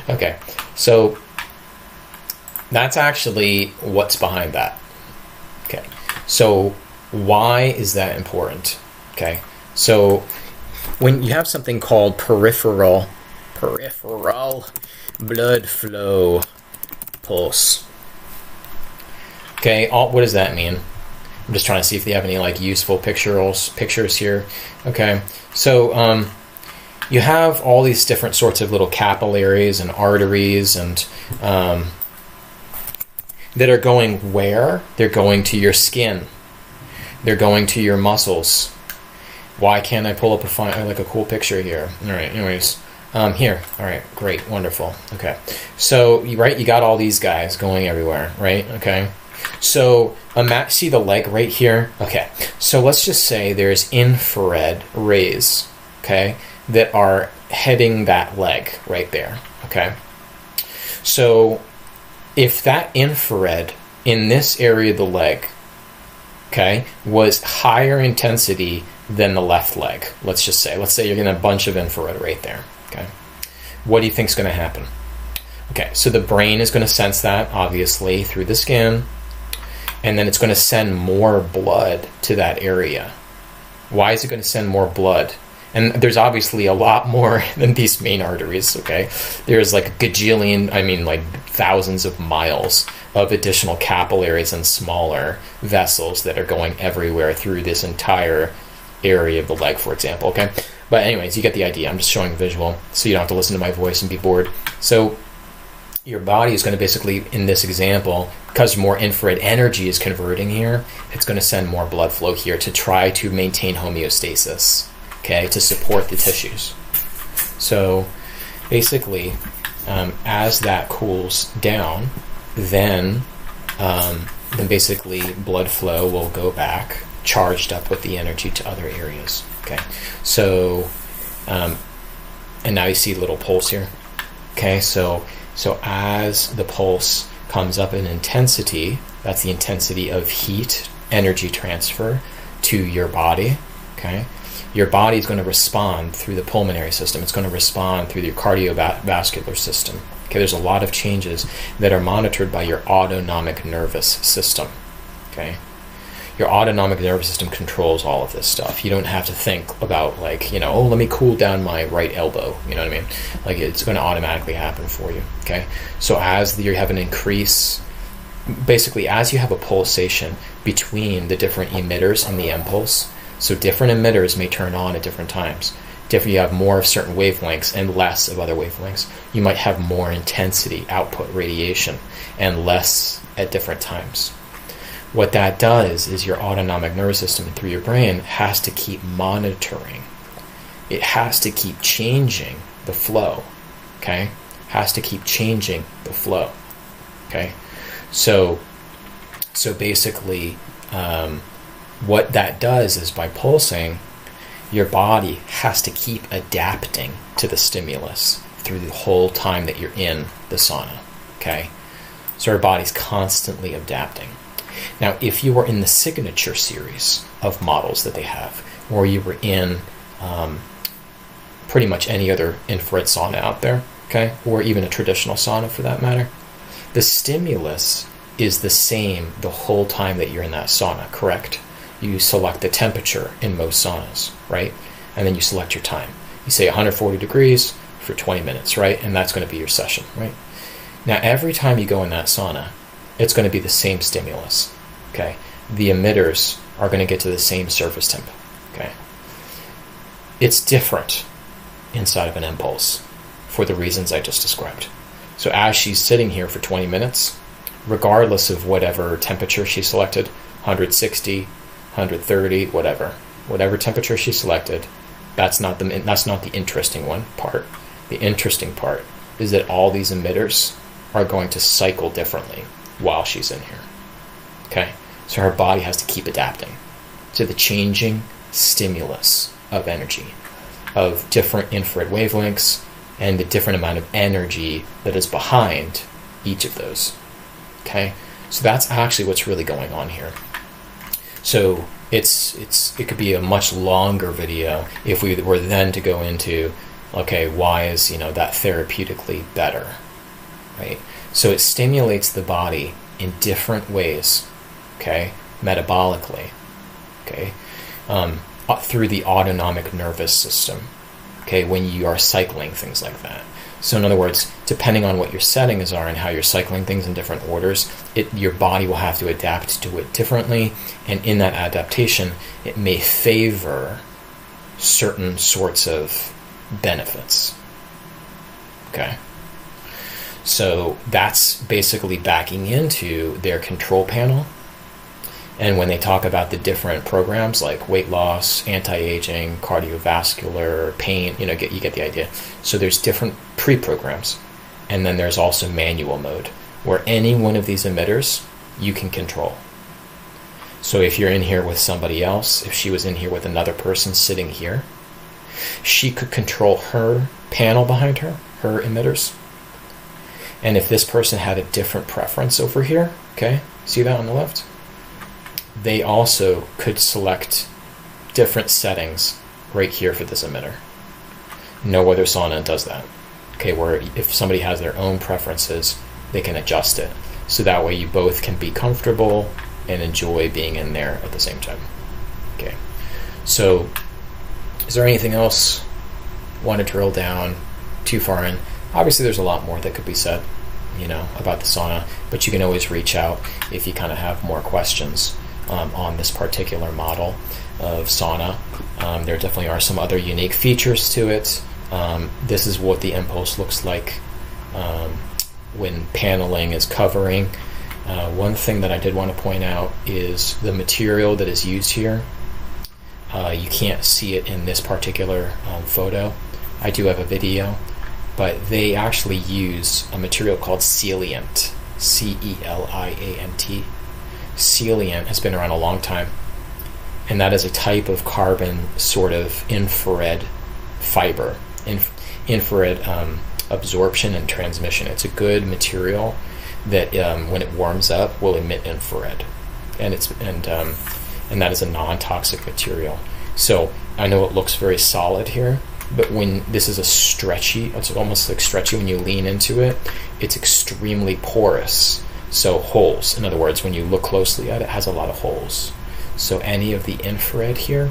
Speaker 1: Okay, so that's actually what's behind that. Okay, so why is that important? Okay, so when you have something called peripheral blood flow pulse. Okay, what does that mean? I'm just trying to see if they have any like useful pictures here. Okay, so you have all these different sorts of little capillaries and arteries and that are going where? They're going to your skin. They're going to your muscles. Why can't I pull up a cool picture here? All right, anyways. Here. All right, great, wonderful. Okay, so you got all these guys going everywhere, right? Okay, So see the leg right here? Okay, so let's just say there's infrared rays, okay, that are heading that leg right there, okay? So if that infrared in this area of the leg, okay, was higher intensity than the left leg, let's say you're getting a bunch of infrared right there, okay, what do you think is going to happen? Okay, so the brain is going to sense that, obviously, through the skin, and then it's going to send more blood to that area. Why is it going to send more blood? And there's obviously a lot more than these main arteries, okay? There's like a gajillion, like thousands of miles of additional capillaries and smaller vessels that are going everywhere through this entire area of the leg, for example, okay? But anyways, you get the idea. I'm just showing a visual so you don't have to listen to my voice and be bored. So your body is going to basically, in this example, because more infrared energy is converting here, it's going to send more blood flow here to try to maintain homeostasis, okay, to support the tissues. So basically, as that cools down, then basically blood flow will go back, charged up with the energy to other areas, okay? So, and now you see a little pulse here, okay? So as the pulse comes up in intensity, that's the intensity of heat, energy transfer to your body, okay? Your body is going to respond through the pulmonary system. It's going to respond through your cardiovascular system. Okay, there's a lot of changes that are monitored by your autonomic nervous system, okay? Your autonomic nervous system controls all of this stuff. You don't have to think about let me cool down my right elbow. You know what I mean? Like, it's going to automatically happen for you. Okay. So as you have an increase, basically as you have a pulsation between the different emitters and the impulse, so different emitters may turn on at different times. You have more of certain wavelengths and less of other wavelengths. You might have more intensity output radiation and less at different times. What that does is your autonomic nervous system through your brain has to keep monitoring. It has to keep changing the flow, okay? Has to keep changing the flow, okay? So basically, what that does is by pulsing, your body has to keep adapting to the stimulus through the whole time that you're in the sauna, okay? So our body's constantly adapting. Now, if you were in the signature series of models that they have, or you were in pretty much any other infrared sauna out there, okay, or even a traditional sauna for that matter, the stimulus is the same the whole time that you're in that sauna, correct? You select the temperature in most saunas, right? And then you select your time. You say 140 degrees for 20 minutes, right? And that's going to be your session, right? Now, every time you go in that sauna, it's going to be the same stimulus, okay? The emitters are going to get to the same surface temp, okay? It's different inside of an impulse for the reasons I just described. So as she's sitting here for 20 minutes, regardless of whatever temperature she selected, 160, 130, whatever temperature she selected, that's not the interesting part. The interesting part is that all these emitters are going to cycle differently while she's in here, okay? So her body has to keep adapting to the changing stimulus of energy, of different infrared wavelengths, and the different amount of energy that is behind each of those, okay? So that's actually what's really going on here. So it could be a much longer video if we were then to go into, okay, why is that therapeutically better, right? So it stimulates the body in different ways, okay, metabolically, okay, through the autonomic nervous system, okay, when you are cycling things like that. So in other words, depending on what your settings are and how you're cycling things in different orders, your body will have to adapt to it differently, and in that adaptation, it may favor certain sorts of benefits, okay? So that's basically backing into their control panel. And when they talk about the different programs like weight loss, anti-aging, cardiovascular, pain, you get the idea. So there's different pre-programs. And then there's also manual mode, where any one of these emitters you can control. So if you're in here with somebody else, if she was in here with another person sitting here, she could control her panel behind her, her emitters. And if this person had a different preference over here, okay, see that on the left? They also could select different settings right here for this emitter. No other sauna does that. Okay, where if somebody has their own preferences, they can adjust it. So that way you both can be comfortable and enjoy being in there at the same time. Okay, so is there anything else? Want to drill down too far in? Obviously there's a lot more that could be said, about the sauna, but you can always reach out if you kind of have more questions on this particular model of sauna. There definitely are some other unique features to it. This is what the Impulse looks like when paneling is covering. One thing that I did want to point out is the material that is used here. You can't see it in this particular photo. I do have a video, but they actually use a material called Celiant, C-E-L-I-A-N-T. Celiant has been around a long time, and that is a type of carbon sort of infrared fiber, infrared absorption and transmission. It's a good material that when it warms up will emit infrared, and that is a non-toxic material. So I know it looks very solid here, but when this is it's almost like stretchy when you lean into it, it's extremely porous. So holes, in other words, when you look closely at it, it has a lot of holes. So any of the infrared here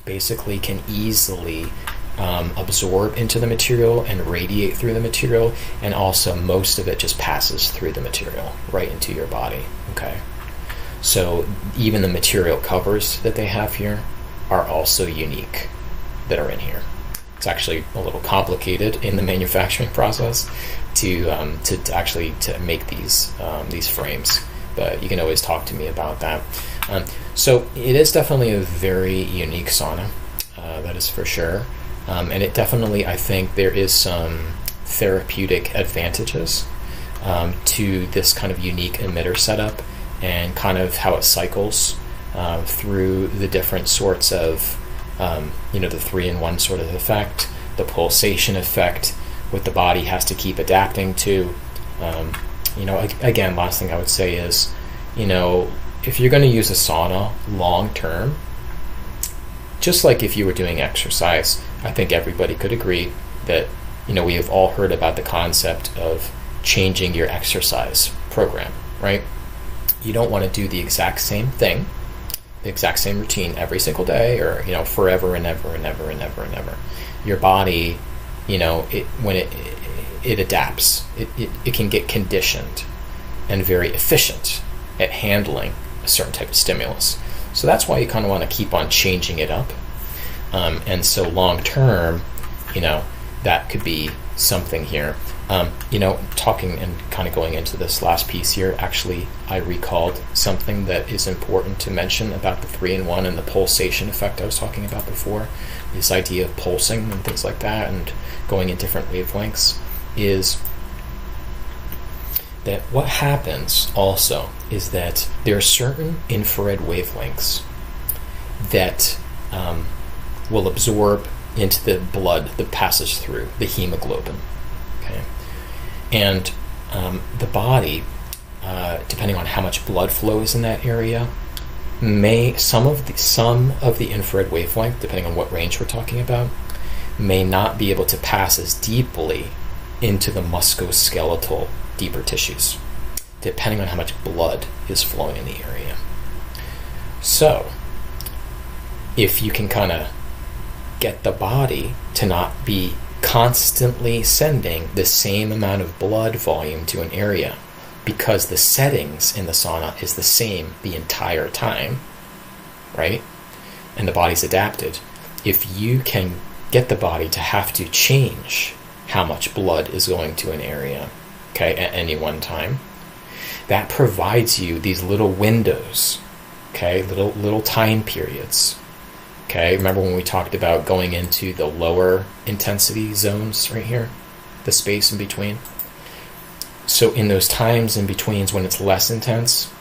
Speaker 1: basically can easily absorb into the material and radiate through the material, and also most of it just passes through the material right into your body. Okay, so even the material covers that they have here are also unique that are in here. It's actually a little complicated in the manufacturing process to actually make these frames, but you can always talk to me about that. So it is definitely a very unique sauna, that is for sure. And it definitely, I think there is some therapeutic advantages to this kind of unique emitter setup, and kind of how it cycles through the different sorts of, the 3-in-1 sort of effect, the pulsation effect, what the body has to keep adapting to. Again, last thing I would say is, if you're going to use a sauna long term, just like if you were doing exercise, I think everybody could agree that, we have all heard about the concept of changing your exercise program, right? You don't want to do the exact same thing, the exact same routine every single day, or, forever and ever and ever and ever and ever. Your body, when it adapts, it can get conditioned and very efficient at handling a certain type of stimulus. So that's why you kind of want to keep on changing it up. And so long term, that could be something here. Talking and kind of going into this last piece here, actually, I recalled something that is important to mention about the 3-in-1 and the pulsation effect I was talking about before. This idea of pulsing and things like that, and going in different wavelengths, is that what happens also is that there are certain infrared wavelengths that will absorb into the blood that passes through the hemoglobin. Okay, and the body, depending on how much blood flow is in that area, some of the infrared wavelength, depending on what range we're talking about, may not be able to pass as deeply into the musculoskeletal deeper tissues, depending on how much blood is flowing in the area. So if you can kind of get the body to not be constantly sending the same amount of blood volume to an area, because the settings in the sauna is the same the entire time, right? And the body's adapted. If you can get the body to have to change how much blood is going to an area, okay, at any one time, that provides you these little windows, okay, little time periods. Okay, remember when we talked about going into the lower intensity zones right here, the space in between? So in those times in betweens when it's less intense,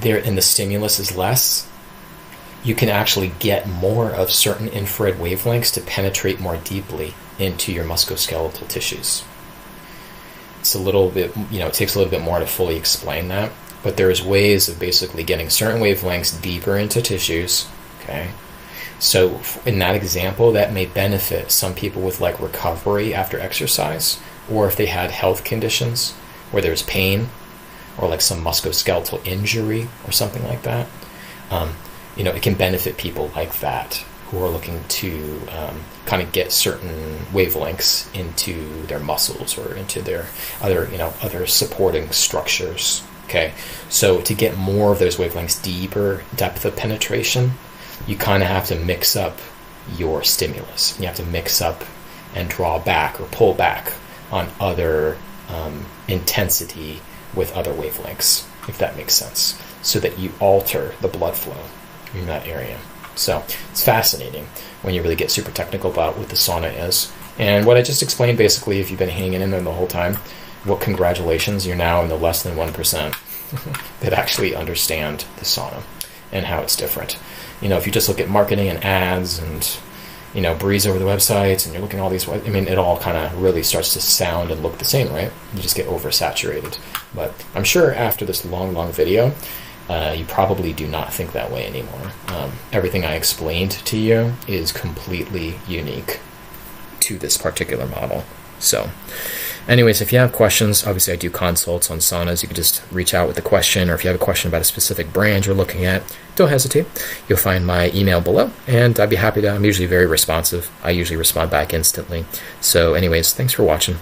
Speaker 1: and the stimulus is less, you can actually get more of certain infrared wavelengths to penetrate more deeply into your musculoskeletal tissues. It's a little bit, it takes a little bit more to fully explain that, but there's ways of basically getting certain wavelengths deeper into tissues, okay? So in that example, that may benefit some people with like recovery after exercise, or if they had health conditions where there's pain, or like some musculoskeletal injury or something like that. It can benefit people like that who are looking to kind of get certain wavelengths into their muscles or into their other supporting structures. Okay, so to get more of those wavelengths, deeper depth of penetration, you kind of have to mix up your stimulus. You have to mix up and draw back or pull back on other intensity with other wavelengths, if that makes sense, so that you alter the blood flow in that area. So it's fascinating when you really get super technical about what the sauna is. And what I just explained, basically, if you've been hanging in there the whole time, well, congratulations, you're now in the less than 1% that actually understand the sauna and how it's different. If you just look at marketing and ads and breeze over the websites and you're looking at all these, it all kind of really starts to sound and look the same, right? You just get oversaturated. But I'm sure after this long video, you probably do not think that way anymore. Everything I explained to you is completely unique to this particular model. So anyways, if you have questions, obviously I do consults on saunas. You can just reach out with a question, or if you have a question about a specific brand you're looking at, don't hesitate. You'll find my email below, and I'd be happy to. I'm usually very responsive. I usually respond back instantly. So anyways, thanks for watching.